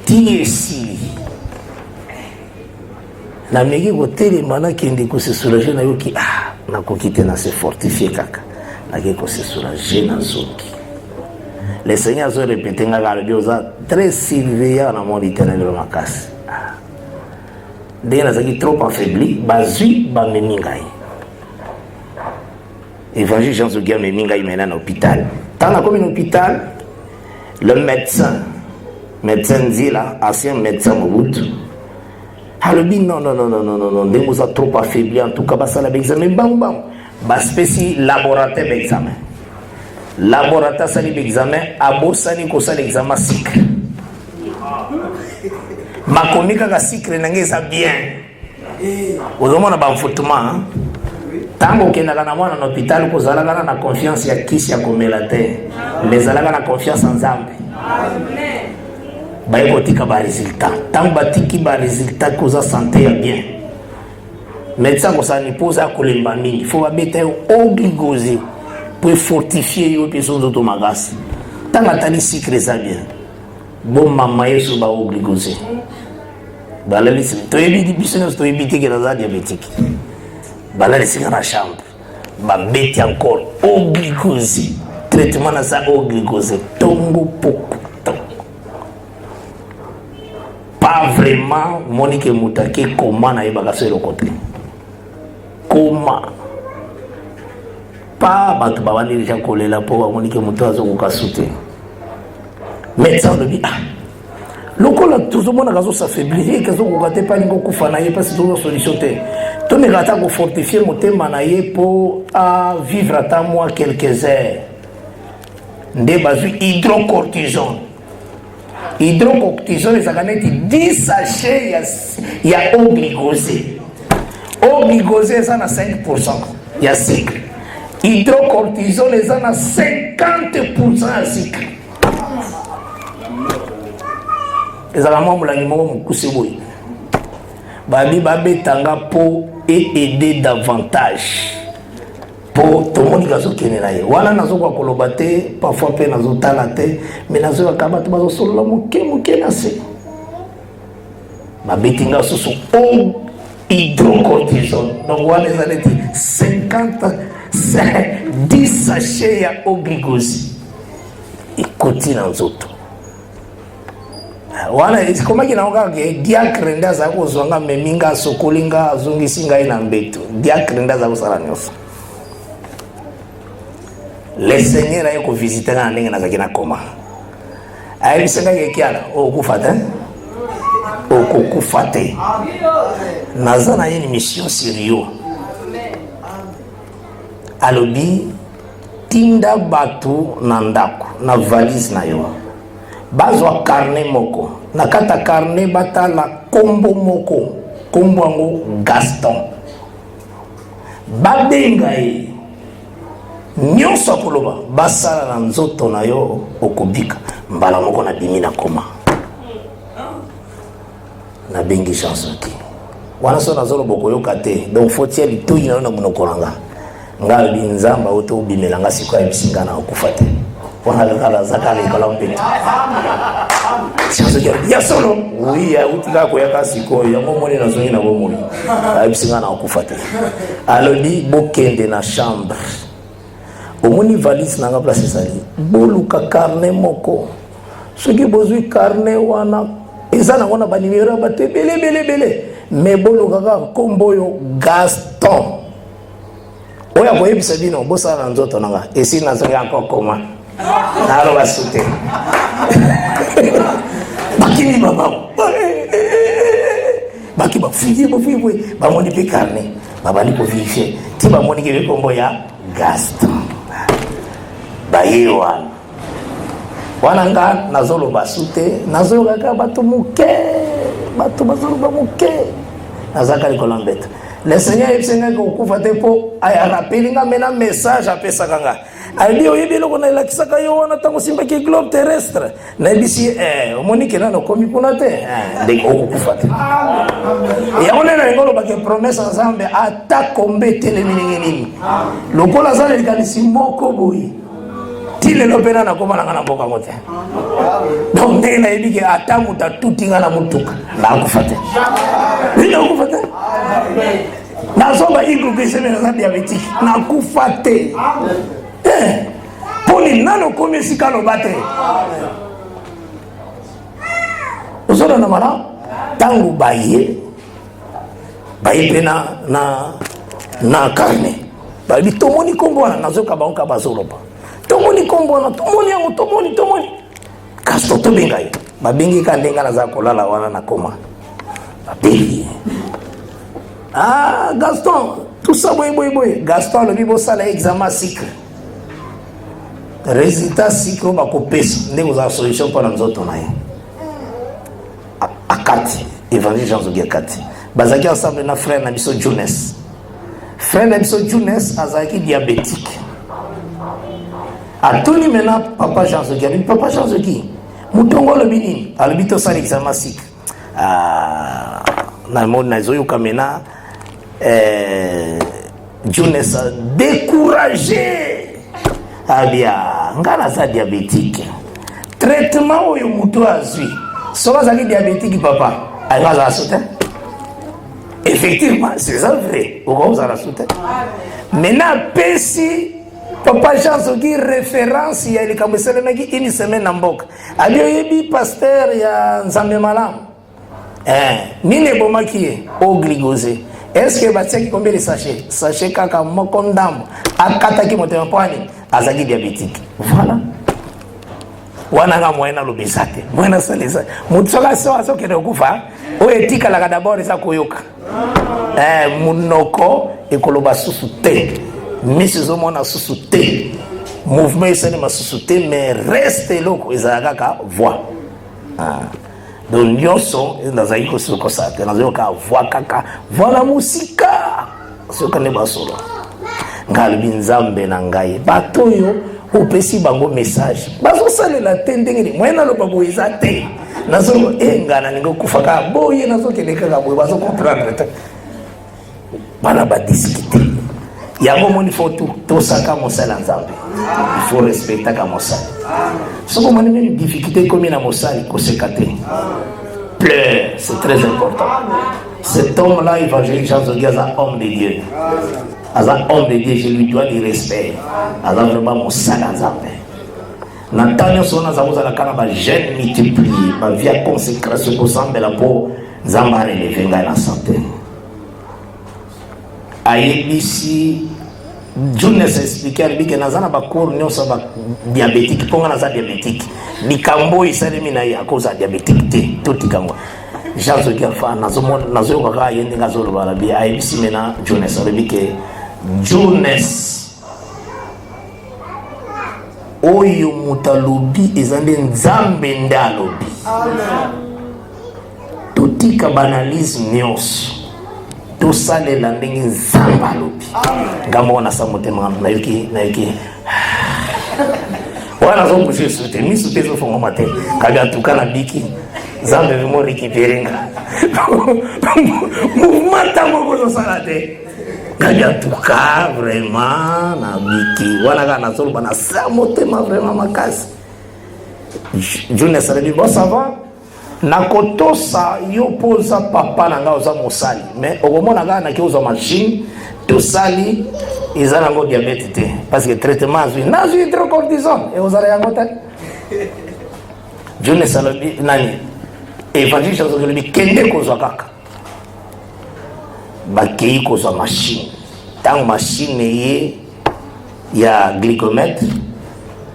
ti esili nameki kotelema nakende kosesoulage nayoki nakoki te na se fortifie kaka nake kosesoulage na zoki. Le Seigneur se répétait très surveillant dans mon éternel de ma casse. Dès que trop affaibli, bazui ba memingai. Évangile Jean Zougia memingai maintenant à l'hôpital. Dans la commune hôpital, le médecin dit là, ancien médecin Mobutu. Halobi non, dès que vous êtes trop affaibli, en tout cas, ça l'examen, bam, ba spécie laboratoire d'examen. Laboratoire sali l'examen, abosani ko sali l'examen sucre. Makomika ka sucre nangeza bien. Ozomona ba mfutuma. Tango kenaka na mwana na hôpital ko zalaka na confiance ya kisi ya komela te. Mais zalaka na confiance en Nzambe. Amen. Ba ekotika ba résultat. Tango batiki ba résultat ko za santé ya bien. Médecin ko sa ni posa ko lemba mingi. Faut abeta obligosé. Pour fortifier les personnes automagas. Tant que tu sucre ça bien. Bon maman yesu ba obligosé. Ba la liste, tu évite business, tu évite que la diabétique. Ba la liste dans la chambre. Ba bête encore obligosé. Traitement na ça obligosé. Tongo poko. Pas vraiment Monique Moutake comment na yeba ka le côté. Comment pas bato babandi déjà kolela po bamoni ke moto azo kokasute médecin le dit lokola tozomona kazo s'affaiblir kazo kokate pa lingo kufa na ye parce que solution te to me gata ko fortifier motema na ye po à vivre à moi quelques heures nde bazu hydrocortisone ezakaneti 10 sachets ya obligosé ça na 5% ya sucre. Hydrocortisone est à 50% à sucre. Et ça va m'aider Babi tanga pour aider davantage. Pour tout le monde qui a soutenu là. Voilà nazo kwa kolobate parfois pe nazo talate mais nazo akaba to bazo solo muke nase. Babi tinga soso hydrocortisone. Donc voilà les années 10 sachets ya obligosé. Ikoti na nzoto. Wana koma kinaoka ke diacre ndaza kozwanga meminga sokolinga azongisinga ina mbeto. Diacre ndaza kusala nyoso. Le Seigneur a ko visiter na ndenge na zakina koma. Ayi bisenga ke kiala okufata. Okukufate. Nazana yini mission sérieux. Alobi tinda batu na ndako na valise na yo bazwa carnet moko na kata carnet batala kombo moko kombo ngo Gaston babenga ye nyonso akoloba basala na nzoto na yo okobika mbala moko na bimi na koma na bengi chanson ki wana so nazoloba koyoka te donc faut tier litoi na yo na monoko nanga nga binzamba oto obimelanga sikoyo ebisinga na okufa te wana kala zakala ikala mpeto chanson ki ya solo oui ya utika koyaka sikoyo yango moni na zongi na bomoi ebisinga na okufa te alobi bokende na chambre omoni valise nanga place sali boluka carnet moko soki bozwi carnet wana eza na wana ba numéro ba te bele mais boluka ka kombo yo Gaston oya koyebisa bino bosala na nzoto nanga esi na zongi encore koma nalo basute bakini baba baki bafuye bamoni pe carnet babali ko vérifier ti bamoni ke kombo ya Gaston bayewa wana nga nazolo basute nazolo kaka bato muke bato bazolo ba muke nazaka likolo mbeta le seigneur esenga ko kufa te po aya rappeli nga mena message apesa kanga ali oyebi loko na lakisaka yo wana tango simba ki globe terrestre na bisi omonike na no komi kuna te de ko kufa te ya ona na ngolo ba ke promesse nzambe atako mbetele miningeni lokola zale likanisi moko boyi tile lopena na koma na mboka mote donc ndenge na yebi ke atamu ta tutinga na mutuka na kufa te ndio kufa te na soba iko keseme na diabetique na kufa te poni nano komi sikalo bate uzora na mara tangu baye pena na carnet babi tomoni kombo na nazoka banka bazoloba tomoni kombo na tomoni yango tomoni kasto to benga ye babengi ka ndenga na za kolala wana na koma babengi Gaston tout ça boy Gaston le bibo sala examen cycle résultat cycle ba ko pesa ndenge za solution pour nzoto na ye akati évangile Jean Zogia kati bazaki ensemble na frère na biso Jones azaki diabétique atoni mena papa Jean Zogia papa Jean Zogia mutongo le bini albito sala examen cycle na monde na zoyo kamena Jones a découragé abia ngana za diabétique traitement oyo muto azwi soka zaki diabétique papa ayga za soutien effectivement c'est ça vrai on za la soutien maintenant pesi papa Jean qui référence ya likamesele maki une semaine na mboka abio yebi pasteur ya Nzambe Malamu nine bomaki ogligosé. Est-ce que batiaki combien de sachets kaka moko ndambo akataki motema pwani azaki diabétique voilà wana nga moyena lobesate moyena salisa mutsoka so kende kufa o etika la d'abord ça koyoka munoko ekoloba susu te misizo mona susu te mouvement ese ma susu te mais reste loko ezalaka ka voix donc nyonso nazali kosoko sa te nazali ka voix kaka voilà musika soka ne basolo ngali binzambe na ngai bato yo opesi bango message bazo salela tendengeli mwena lo babo ezate nazo engana ningo kufaka boye nazo keleka ka boye bazo comprendre te bana ba discuter yango moni faut tout saka mosala nzambe il faut respecter ka mosala soko moni même difficulté comme na mosala ko sekate pleure c'est très important cet homme là évangélique Jean Zogia homme de Dieu Aza homme de Dieu, je lui dois du respect. Aza vraiment mon salat nzambe. Natanyo sona zabuza la kana ba jeune multiplié, ba via consécration pour semble la peau nzamba relever ngai na santé. Ayebisi Jones expliquer bike nazana ba cours nyonso ba diabétique ponga naza diabétique. Likambo isalemi na ya cause diabétique te tout ikambo. Jean Zogia fa nazo kaka yende ngazolo bala bi ayebisi mena Jones alebike Jones oyo mutalobi ezande nzambe ndalobi totika banalisme nyonso tosalela ndenge nzambe alobi ngambo wana sa motema nayoki wana zobushe sute misu te zofongoma te kabi atuka na biki nzambe vimo récupérenga mouvement ntango kozosala te kabi atuka vraiment na biki wana kaka nazoloba na sa motema vraiment makasi Jones alobi bon ça va nakotosa yo poza papa na nga oza mosali mais okomona kaka naki ozwa machine tosali eza nango diabete te parce que traitement nazwi hydrocortisone e ozala yango te Jones alobi nani évangile alobi kende kozwa kaka bakei kozwa machine ntango machine ye ya glycomètre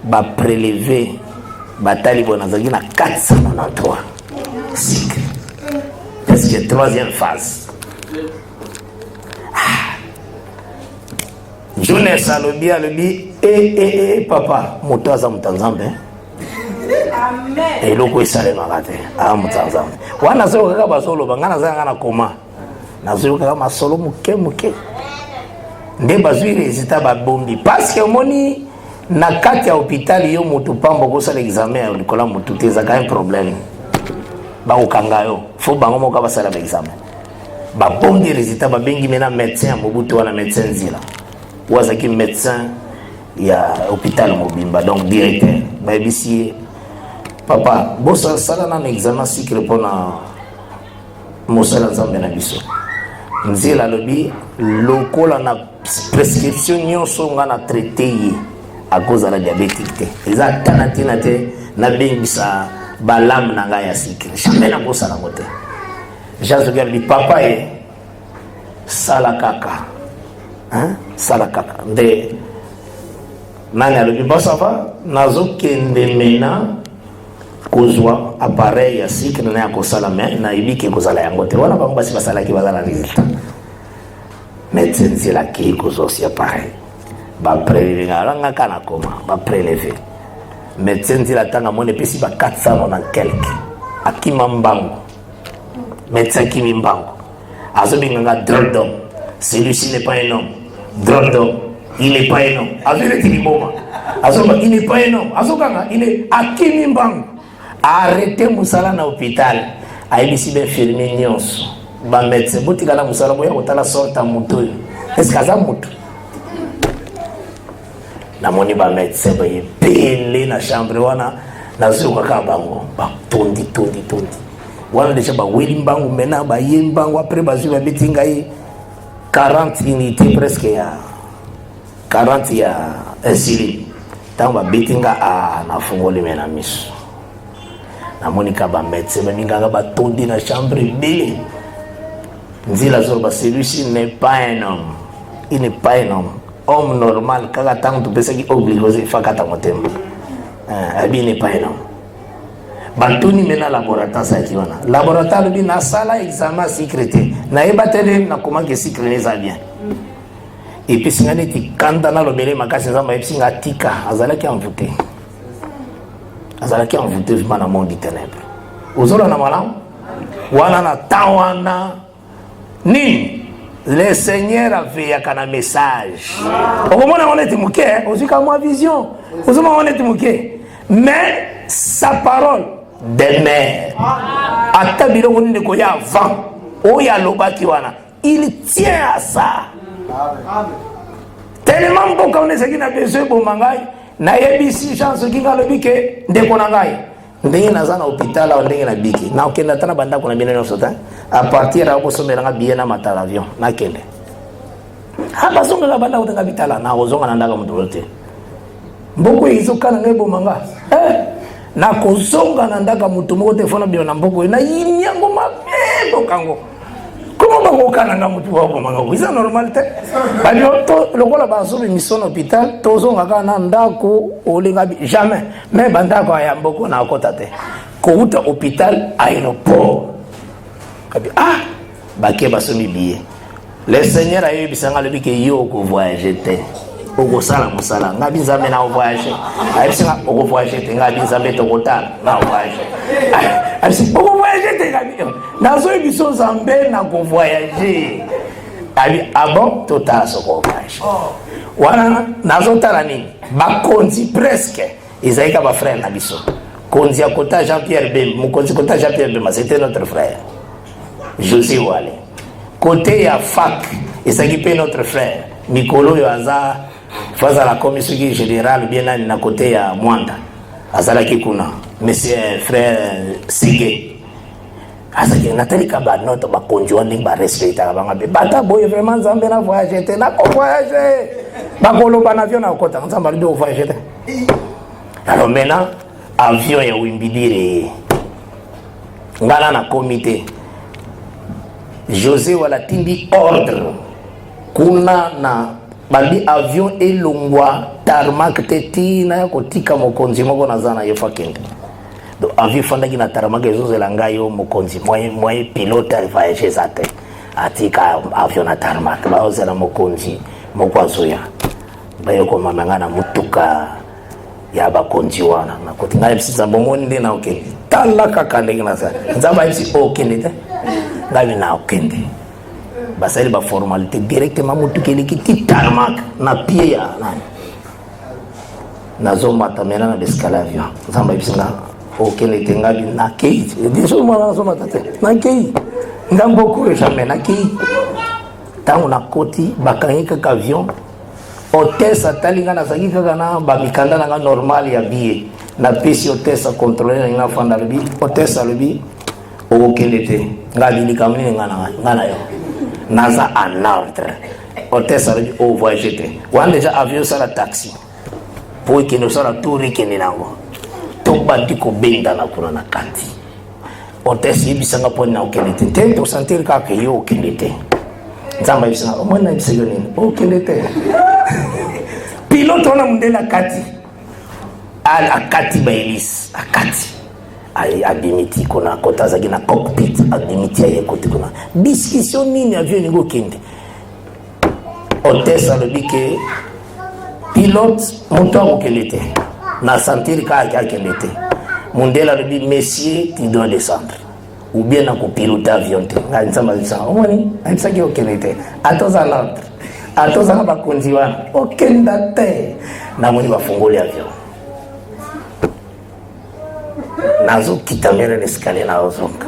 bapréleve batali bona azalaki na 493 cycle parce que troisième phase Jones alobi papa moto aza mutanzambe amen eloko esalemaka te mutanzambe wana azokaka bazoloba nga nazalaka na koma nazoyokaka masolo moke nde bazwi résultat babombi parce que omoni na kati ya hôpital yo moto pamba kosala examen ya likola moto te ezaka un problème bakokanga yo fo bango moko basala ba examen babombi résultat babengi mena médecin ya mobutu wana médecin nzila wazaki médecin ya hôpital mobimba donc directeur bayebisi papa bosa sala na examen cycle mpona mosala nzambe na biso nzela alobi lokola na prescription nyonso nga na traité ye à cause de la diabétique te eza tana tina te nabengisa balame na ngai ya cycle jamais nakosala ngo te jasoki alobi papa ye sala kaka sala kaka nde nani alobi basava nazokende mena kozwa appareil ya cycle na ya kosala me nayebi ke kozala yango te wana bango basi basalaki bazala résultat médecin nzelaki kozwa osi appareil baprelever ngalanga kana koma baprelever médecin nzela tanga mone pesi ba 400 na quelque akima mbango médecin kimi mbango azobinganga drodom celui-ci n'est pas un homme drodom il n'est pas un homme azole tiliboma azoba il n'est pas un homme azokanga il est akimi mbango arrêter musala na hôpital ayebisi infirmier nyonso ba médecin botikala musala boya kotala sorta moto est-ce que aza moto namoni ba médecin ba yepele na chambre wana nazuka ka bango ba tondi wana déjà ba weli mbango mena ba yembango après ba zuba betinga 40 unités presque ya 40 ya insuline tant ba betinga na fungoli mena miso namoni ka ba médecin baninga ba tondi na chambre bele nzila zo ba celui-ci n'est pas un homme il n'est pas un homme normal kaka tango tupesaki obligé fakata motema abi n'est pas un homme bantuni mena laboratoire sa kiwana laboratoire bi na sala examen sécurité na ebatele na comment que sécurité ça bien et puis singane ti kanda na lobele makasi nzamba episinga tika azalaki envoûté dans le monde des ténèbres ozola na malamu wana na tawana ni le Seigneur a fait un message. Au moment où on est mouqué, on dit comme vision. Au moment où on est mouqué, mais sa parole demeure. À tabiro on ne connaît avant. Oya loba kiwana. Il tient à ça. Tellement bon qu'on est ce qui n'a besoin pour mangai. Na yebisi chance qui nga lobi ke ndeko na ngai. Ndenge naza na hôpital au ndenge na biki na okenda tana banda kuna bina nyonso ta à partir ya kosomela nga bien na matala avion na kende haba zonga la banda utanga bitala na ozonga na ndaka mutu wote mboko izokana ngebo manga na kozonga na ndaka mutu mote fona bio na mboko na yinyango mabebo kango comment bakokana nga mutu wako manga c'est normal te badio to lokola basobe mission hôpital tozonga kana ndako olinga jamais mais bandako ya mboko na kota te ko uta hôpital aéroport kabi baké basomi billet le Seigneur a eu bisanga le bike yo ko voyager te oko sala musala nga binzambe na voyager ayebisanga oko voyager te nga binzambe to kotala na voyager ayebisi oko voyager te nga nazo biso zambe na ko voyager abi abo tota soko vaje wana nazotala nini bakonzi presque Isaïka ba frère na biso konzi ya kota Jean-Pierre Bemba mokonzi kota Jean-Pierre Bemba c'était notre frère José Wale côté ya fac ezaki pe notre frère Mikolo yo aza faza la commission générale bien nani na côté ya Mwanda azalaki kuna monsieur frère Sige azaki natali ka ba noto ba konjwa ni ba respecta ba ngabe bata boye vraiment nzambe na voyage te na ko voyage ba koloba na avion na kota nzamba ndo voyage te alors maintenant avion ya Wimbidire ngala na comité José wala timbi ordre kuna na bali avion elongwa tarmac tetina kotika mokonzi moko na zana yo fakende do avion fandaki na tarmac ezozela ngayo mokonzi moye pilote voyage zate atika avion na tarmac baozela mokonzi moko azoya bayo ko mamanga na mutuka ya bakonzi wana na kotinga ebisa bomoni ndena okende tala kakande na sa nzamba ebisi okende te ngabi na okende basali ba formalité directement mutukeli ki tarmac na pied ya nani nazo matamena na escalavion nzamba ebisa okende te ngabi na kei diso mwana nazo matate na kei ngambo ko jamais na kei tangu na koti bakangika ka avion hôtesse atalinga na sakika kana ba mikanda na normal ya billet na pesi hôtesse contrôler na fanda le billet hôtesse le billet okende te ngali kamini ngana yo naza en ordre hôtesse le billet au voyage te wan déjà avion ça la taxi pour que nous sera tour kende nango to bandi ko benda na kuna na kati hôtesse yibisanga pona okende te te to sentir ka ke yo okende te nzamba yibisanga omona yibisanga nini okende te pilote on a mundela kati a kati ba Elise a kati a dimiti kona kota zaki na cockpit a dimiti ya kote kuna discussion nini avion ningo kende hôtesse a lobike pilote moto kelete na sentir ka kelete mundela lobi messieurs tu dois descendre ou bien na ko piloter avion te nga nzamba bisa omoni aitsaki okelete atoza l'ordre atoza ba konzi wana okenda te na moni bafungoli avion nazo kitamere l'escalier na ozonga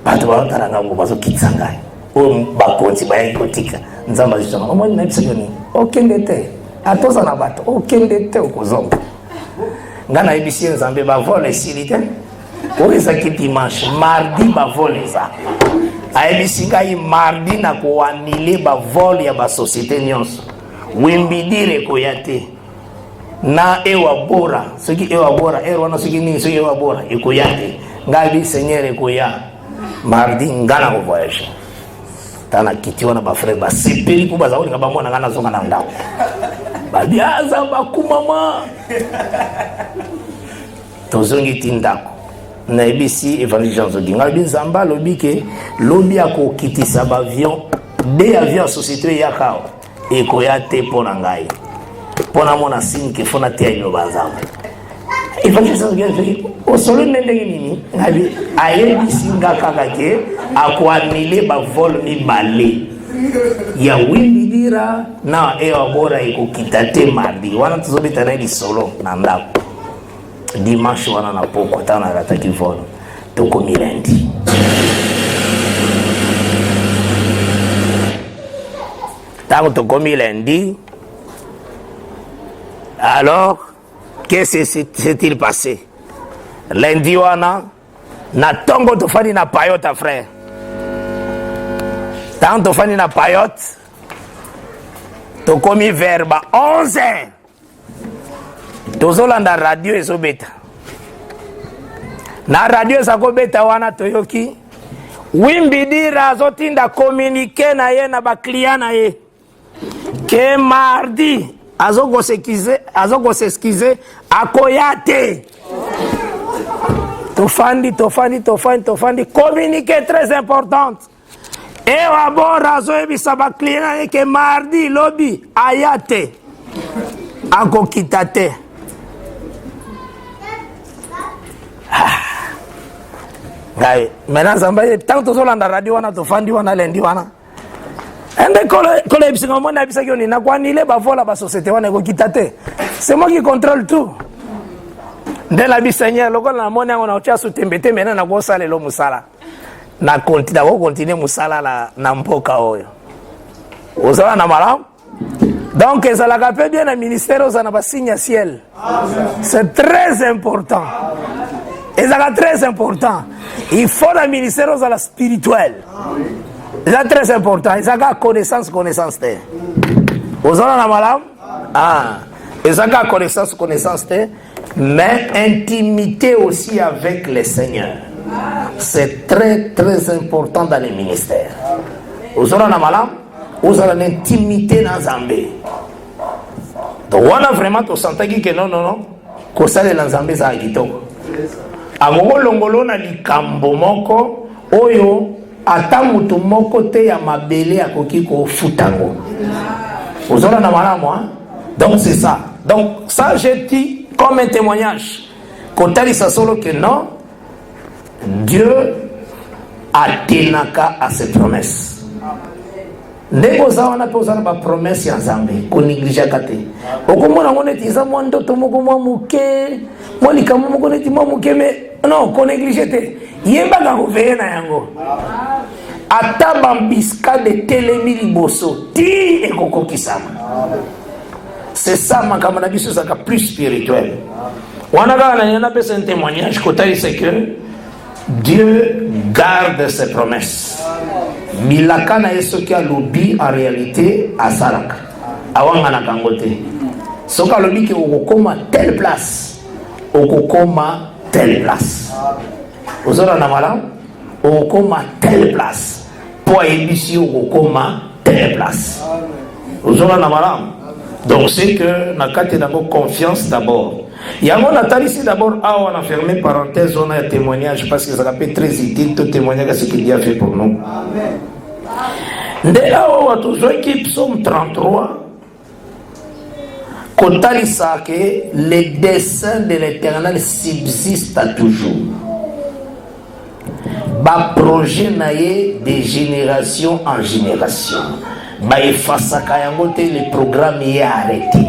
bato baotala ngambo bazo kitsanga o bakonzi baye kotika nzamba zisoma omoni na bisoko ni okende te atoza na bato okende te okozonga ngana ebisi nzambe ba vole silite o ezaki dimanche mardi ba vole za ayebisi ngai mardi na koanile bavole ya basosiété nyonso Wimbidire koya te na ewa bora soki ewa bora wana soki nini soki ewa bora ekoya te ngai bi seigneur ekoya mardi ngana ko voyage tana kiti wana ba frère ba sepeli ko bazaoli ngaba mona ngana zonga na ndao babiaza bakumama tozongi tindako na ebisi évangile Jean Zodinga bizamba lobike lobi akokitisa ba avion de avion société ya kao ekoya te pona ngai pona mona signe ke fona te ayo bazamba évangile Jean Zodinga o solo ndenge nini ngabi ayebisi ngaka ke akwanile ba vol mi balé ya Wimbidira na ewa bora ekokita te mardi wana tuzobita na solo na ndako dimanche wana na poko tana rataki vol tokomi lundi tango tokomi lundi alors qu'est-ce qui s'est-il passé lundi wana na tongo tofani na payote frère tango tofani na payote tokomi vers ba 11h tozolanda radio ezobeta na radio ezakobeta wana toyoki Wimbidira azotinda communiquer na ye na ba client na ye ke mardi azokoseskize akoyate tofandi communiquer très importante et wabora azoyebisa ba client na ye ke mardi lobi ayate akokita te ngai maintenant zamba tant tozolanda radio wana tofandi wana lendi wana C'est moi qui contrôle tout. Dès la vie Seigneur, on a sous tembete maintenant na go sala lo musala. Na continuer musala na mpoka oyo. Osala na malamu. Donc ça la rappelle bien le ministère aux na signe ciel. C'est très important. Et ça est très important. Il faut le ministère aux la spirituel. C'est très important. Et ça a connaissance osala na malamu. Et ça a connaissance mais intimité aussi avec le Seigneur. C'est très très important dans les ministères. Vous avez une intimité dans Zambé. Donc on a vraiment tout senti que non que ça les Zambé ça agito. Agogo longolo na likambo moko oyo ata mutu moko te ya mabele akoki ko futango. Vous avez moi. Donc c'est ça. Donc ça j'ai dit comme un témoignage. Quand il solo que non, Dieu a tenaka à ses promesses. Ndeko za wana poza na ba promesse ya Nzambe ko néglige kate. Okomona ngone tiza mwa ndoto moko mwa muke, mwa likamu moko neti mwa muke mais non ko néglige te. Yemba ka ko veye na yango. Ata bambiska de telemi liboso ti ekokokisama. C'est ça, ma camarade, c'est plus spirituel. On a un témoignage, c'est que Dieu garde ses promesses. Milakana est ce qui a lobby en réalité à Saraka. Avant à Kangote. Ce qui a lobby qui okokoma telle place. Okokoma telle place. Vous avez un amala? Okokoma telle place. Pour émission okokoma telle place. Vous avez un amala? Donc c'est que nakate d'abord confiance d'abord. Il y a mon atali ici d'abord on a fermé parenthèse on a un témoignage parce que ça rappelle très utile tout témoignage à ce qu'il Dieu a fait pour nous. Dès là on a toujours équipe psaume 33 kotali ça que les desseins de l'Éternel subsistent toujours. Ba projet naie de génération en génération. Efasaka yango te le programme est arrêté.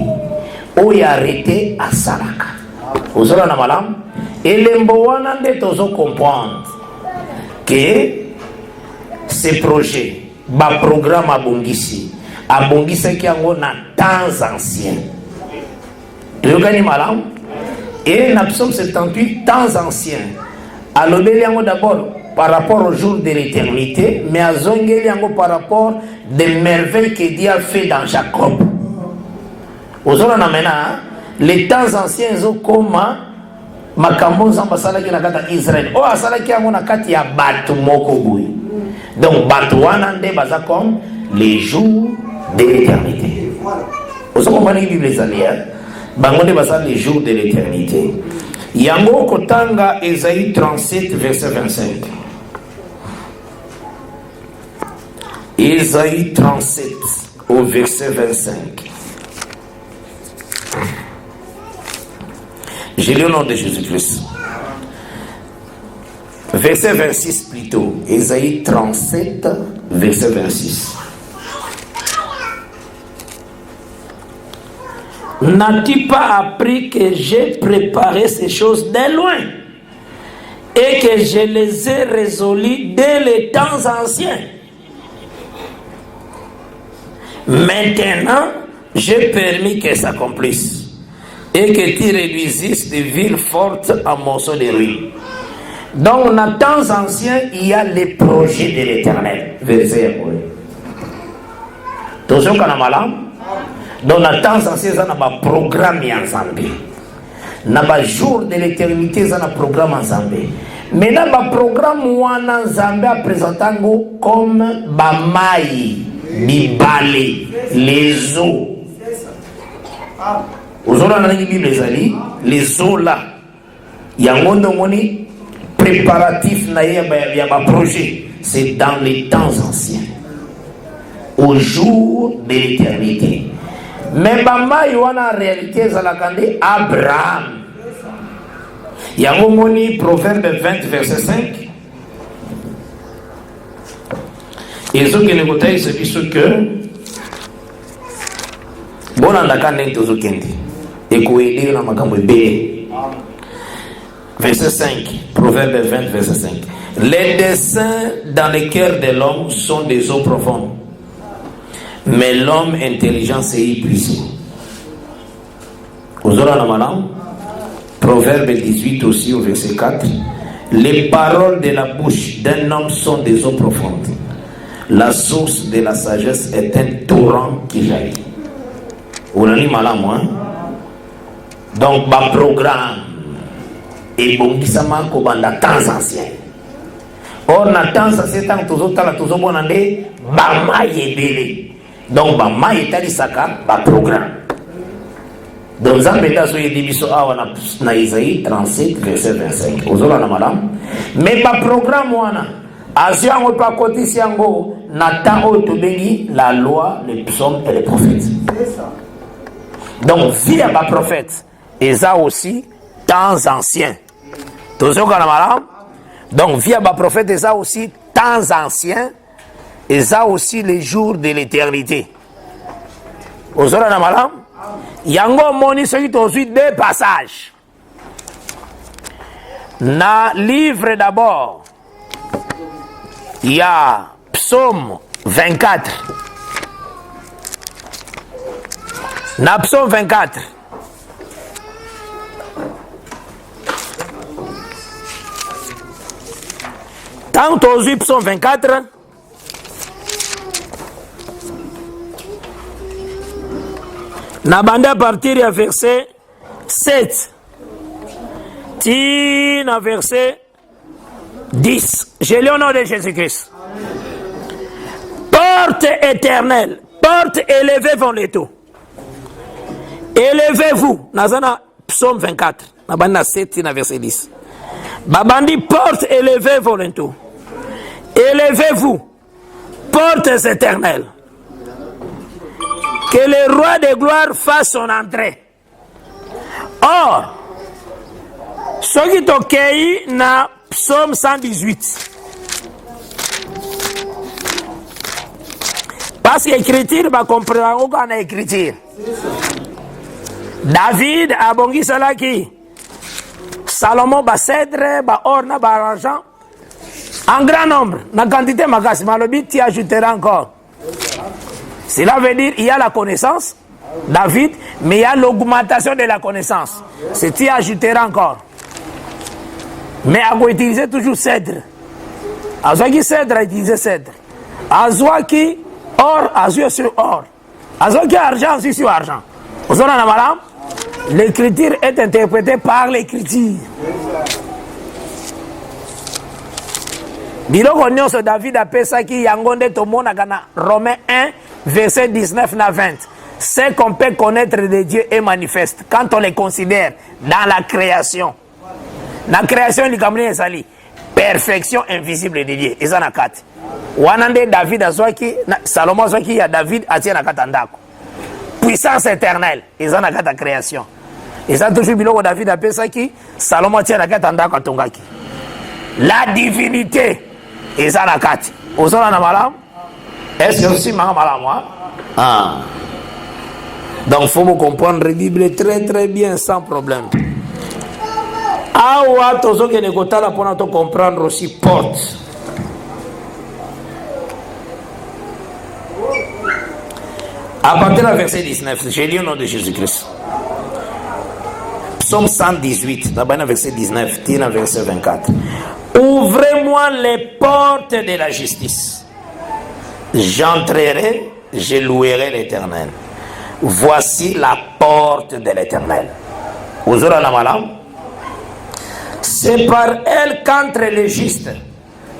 O est arrêté à Salaka. Vous avez na malam et lembo wana nde tozo comprendre que ce projet ba programme abongisi qui yango na temps ancien. Yogani malam et na psaume 78 temps ancien. Alobeli yango d'abord par rapport au jour de l'éternité, mais à Zongeli par rapport des merveilles que Dieu a fait dans Jacob. Aujourd'hui, les temps anciens, ils ont comme makambo zambasala ki nakata Israël. Oh, asala ki amona kati ya batu moko boui. Donc batu wana nde baza comme les jours de l'éternité. Vous comprenez la Bible les alliés? Bango nde baza les jours de l'éternité. Yango kotanga Ésaïe 37 verset 25. Ésaïe 37 au verset 25. J'ai lu au nom de Jésus-Christ. Verset 26 plutôt. Ésaïe 37 verset 26. N'as-tu pas appris que j'ai préparé ces choses de loin et que je les ai résolues dès les temps anciens? Maintenant, j'ai permis que ça s'accomplisse et que tu réduisisses des villes fortes en morceaux de ruines. Donc, dans les temps anciens, il y a les projets de l'Éternel. Verset 1. Toujours quand on a dans les temps anciens, il y a un programme en Zambie. Dans les jours de l'éternité, il y a un programme en Zambie. Mais dans le programme, en Zambie a présenté comme Bamaï, Bibale, les eaux. Aujourd'hui, les eaux là, il y a un préparatif, il y a un projet. C'est dans les temps anciens, au jour de l'éternité. Mais Bama Yohana en réalité Zalakande Abraham. Il y a un proverbe 20 verset 5. Et ce que les côtés, c'est ce que bon en d'accord avec tous les et qu'on est dans ma cambre B. Verset 5, Proverbe 20, verset 5. Les desseins dans le cœur de l'homme sont des eaux profondes, mais l'homme intelligent c'est épuisé. Vous aurez la malade. Proverbe 18 aussi au verset 4. Les paroles de la bouche d'un homme sont des eaux profondes. La source de la sagesse est un torrent qui jaillit. Vous avez malade, moi. Donc, ma programme est bon qui s'appelle comme dans temps ancien. Or, dans temps ancien, tant toujours bon année, bama yebele. Donc, bama yetali saka, ba programme. Donc, nous avons dit dans Isaïe 37, verset 25. Vous avez madame. Mais pas programme, on n'a pas côté siango, n'attend la loi, les psaumes et les prophètes. Donc, via ma prophète, et ça aussi, temps anciens. Toujours comme madame. Donc, via ma prophète, et ça aussi, temps anciens, et ça aussi, les jours de l'éternité. Vous avez madame. Yango moni ce qui t'ensuite deux passages. Na livre d'abord, il y a Psaume 24. Na Psaume 24. Tant aujourd'hui Psaume 24. Na bande à partir du verset 7. Tina verset 10. Je lis au nom de Jésus-Christ. Porte éternelle, porte élevée vers les taux. Élevez-vous. Nazana Psaume 24. Na bande 7 na verset 10. Babandi porte élevée vers les taux. Élevez-vous, portes éternelles. Que le roi de gloire fasse son entrée. Or, ce qui est ok dans Psaume 118. Parce que l'écriture va comprendre qu'on a écriture. David a bongi salaki. Salomon va cèdre, va or, va argent. En grand nombre, la quantité magasi, malobi, tu ajouteras encore. Cela veut dire qu'il y a la connaissance, David, mais il y a l'augmentation de la connaissance. C'est tu ajouteras encore. Mais à utiliser toujours cèdre. À ce qui cèdre, à utiliser cèdre. À ce qui or, à ce sur or. À ce qui argent, sur argent. Vous avez la madame? L'écriture est interprétée par l'écriture. Biloko nyonso David apesaki yango nde tomona kana Romains 1 verset 19 à 20. C'est qu'on peut connaître de Dieu est manifeste quand on les considère dans la création. La création du Cameroun sali perfection invisible de Dieu. Isa na kati. Wanande David azwaki Salomon azwaki ya David atia na katandako. Puissance éternelle. Isa na kata création. Isa toujours biloko David apesaki Salomon atia na katandako atongaki. La divinité. Et ça la carte. Au sol en amalam. Est-ce que aussi ma malam? Ah. Donc faut vous comprendre la Bible très très bien sans problème. Ah ouais, tous ceux qui ne connaissent pas pour nous comprendre aussi porte. À partir du verset 19, j'ai lu au nom de Jésus-Christ. Psaume 118, d'abord verset 19, tire verset 24. Ouvrez-moi les portes de la justice. J'entrerai, je louerai l'Éternel. Voici la porte de l'Éternel. Vous aurez la malade. C'est par elle qu'entre les justes.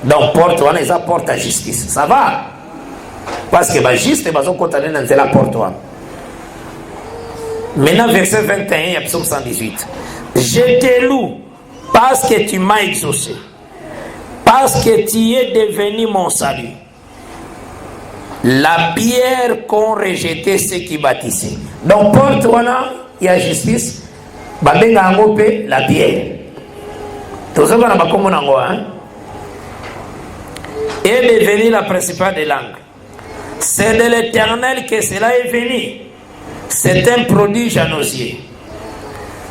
Donc, porte, on les apporte à justice. Ça va. Parce que les justes, ils sont condamnés dans la porte. Maintenant, verset 21, psaume 118. Je te loue parce que tu m'as exaucé. Parce que tu es devenu mon salut. La pierre qu'ont rejeté ceux qui bâtissaient. Donc, porte, il y a justice. La pierre. Tout ça, on a pas comme on a. est devenue la principale des langues. C'est de l'Éternel que cela est venu. C'est un prodige à nos yeux.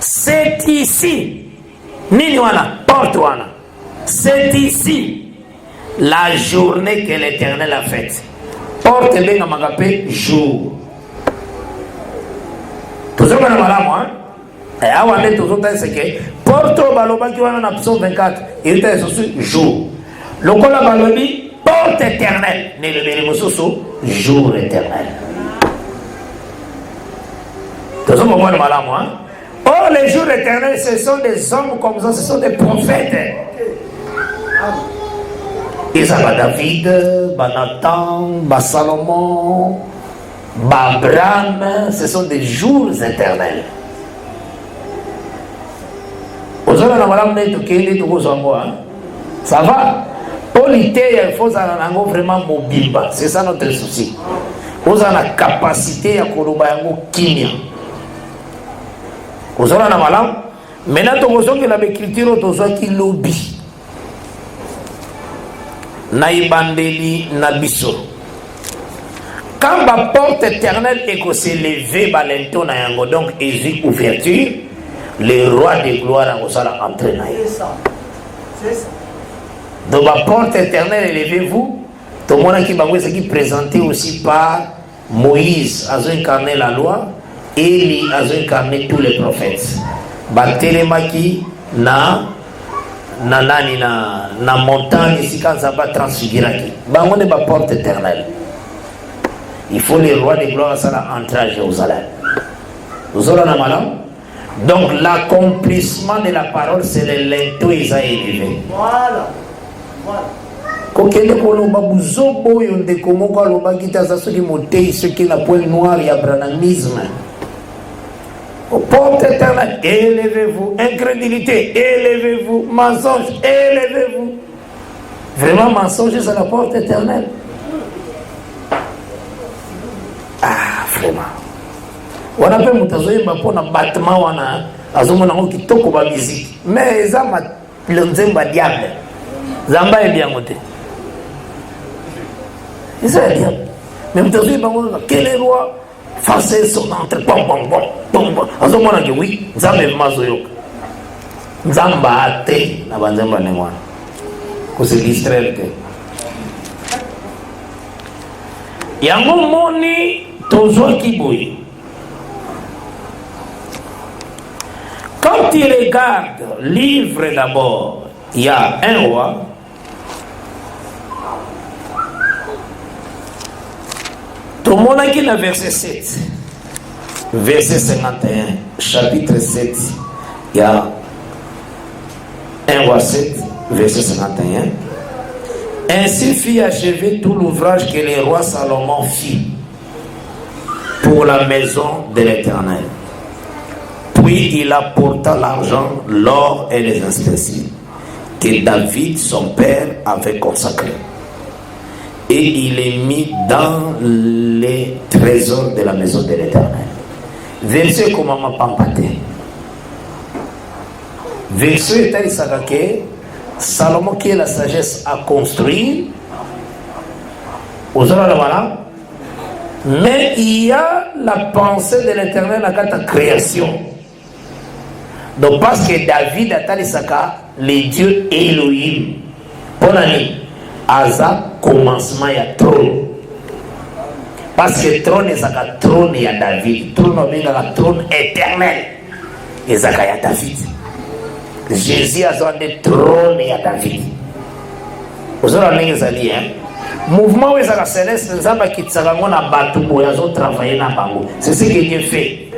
C'est ici, Niniwana, porte-wana. C'est ici la journée que l'Éternel a faite. Porte benga magape jour. Toujours dans malamu, hein? Et avant de toujours c'est que porte baloba qui wana na psaume 24, il était sur jour. Le kola balobi porte éternelle, ne le mususu jour éternel. Toujours dans malamu, hein? Oh, les jours éternels, ce sont des hommes comme ça, ce sont des prophètes. Isaac, David, Nathan, Salomon, Abraham, ce sont des jours éternels. Ça va? Il faut vraiment mobile. C'est ça notre souci. Vous avez la capacité à Kimia. Vous avez la malam. Maintenant, vous avez l'écriture, vous avez qui lobby. Naïbandeli Nabiso. Quand la porte éternelle est que s'est levée, donc Jésus ouverture, le roi de gloire a entré. Donc la porte éternelle, élevez-vous. Tout le monde qui présenté aussi par Moïse a incarné la loi, Élie a incarné tous les prophètes. Batelemaki na montagne ici quand ça va transfigurer. On est la porte éternelle. Il faut les rois de gloire entrer à Jérusalem. Vous aurez la malade. Donc l'accomplissement de la parole, c'est le linteau Isaïe élevé. Voilà. Quand on a besoin de comment on a quitté ça sur les ce qui est la pointe noire, il y a branamisme. Porte éternelle, élevez-vous. Incrédulité, élevez-vous. Mensonge, élevez-vous. Vraiment, mensonge, c'est la porte éternelle. Ah, vraiment. On a fait moutazoye pour un bâtiment, on a qui toko ba musique. Mais ça m'a le diable. Zamba est bien monté. C'est ça le diable. Mais moutazoye quel est le roi? Français son entrée, azomona que oui, nzambe mazoyoka. Nzamba ate na banzamba ne mwana. Ko se distraire que. Yango moni tozo kiboyi. Quand tu regardes livre d'abord, il y a un roi. Tout le monde a qui le verset 7. Verset 51, chapitre 7. Il y a 1 roi 7, verset 51. Ainsi fit achever tout l'ouvrage que le roi Salomon fit pour la maison de l'Éternel. Puis il apporta l'argent, l'or et les ustensiles que David, son père, avait consacrés. Et il est mis dans les trésors de la maison de l'Éternel. Verset comment m'a pampaté. Verset est que Salomon qui est la sagesse à construire. Mais il y a la pensée de l'Éternel à la création. Donc parce que David a talisaka les dieux Elohim. Pour l'année. Aza commencement ya trône parce que trône est un trône ya David, trône est un trône éternel et zaka ya David. Jésus a un trône ya David. Vous avez les alliés, hein? Mouvement où zaka céleste zaba kitsaka ngona batu boya zo travailler na bango. C'est ce que Dieu fait.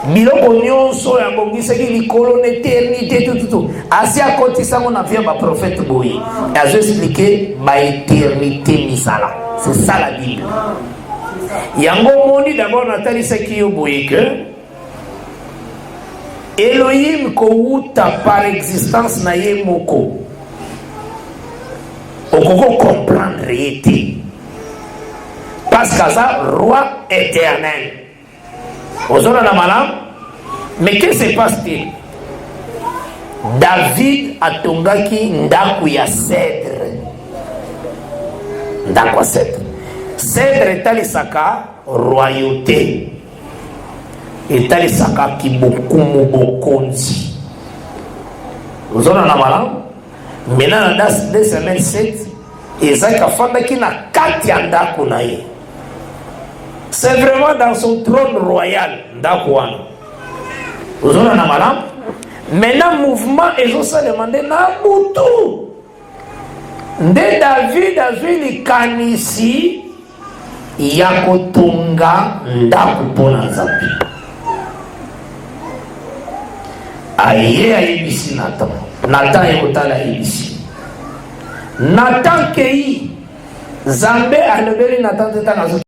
Biloko nyonso ya bongisa ki likolo l'éternité tout asi akotisa ngo na via ba prophète boyi azo expliquer ba éternité misala. C'est ça la Bible. Yango moni d'abord natali saki yo boyi que Elohim ko uta par existence na ye moko okoko comprendre réalité parce que ça roi éternel. Mais qu'est-ce qui se passe-t-il? David a tongaki ndaku ya cèdre. ndako ya cèdre. Cèdre etalisaka royauté, etalisaka kibokumu bokonzi. Ozona na malamu. Maintenant na 2 semaines 7 Isaac afandaki na kati ya ndako na ye. C'est vraiment dans son trône royal ndako wana. Ozona na malamu. Maintenant mouvement ezosa demandé na butu. Nde David azwi likanisi ya kotunga ndako mpona Nzambe. Aye ayebisi Nathan. Nathan ekotala ayebisi. Nathan kei Nzambe alobeli Nathan teta nazo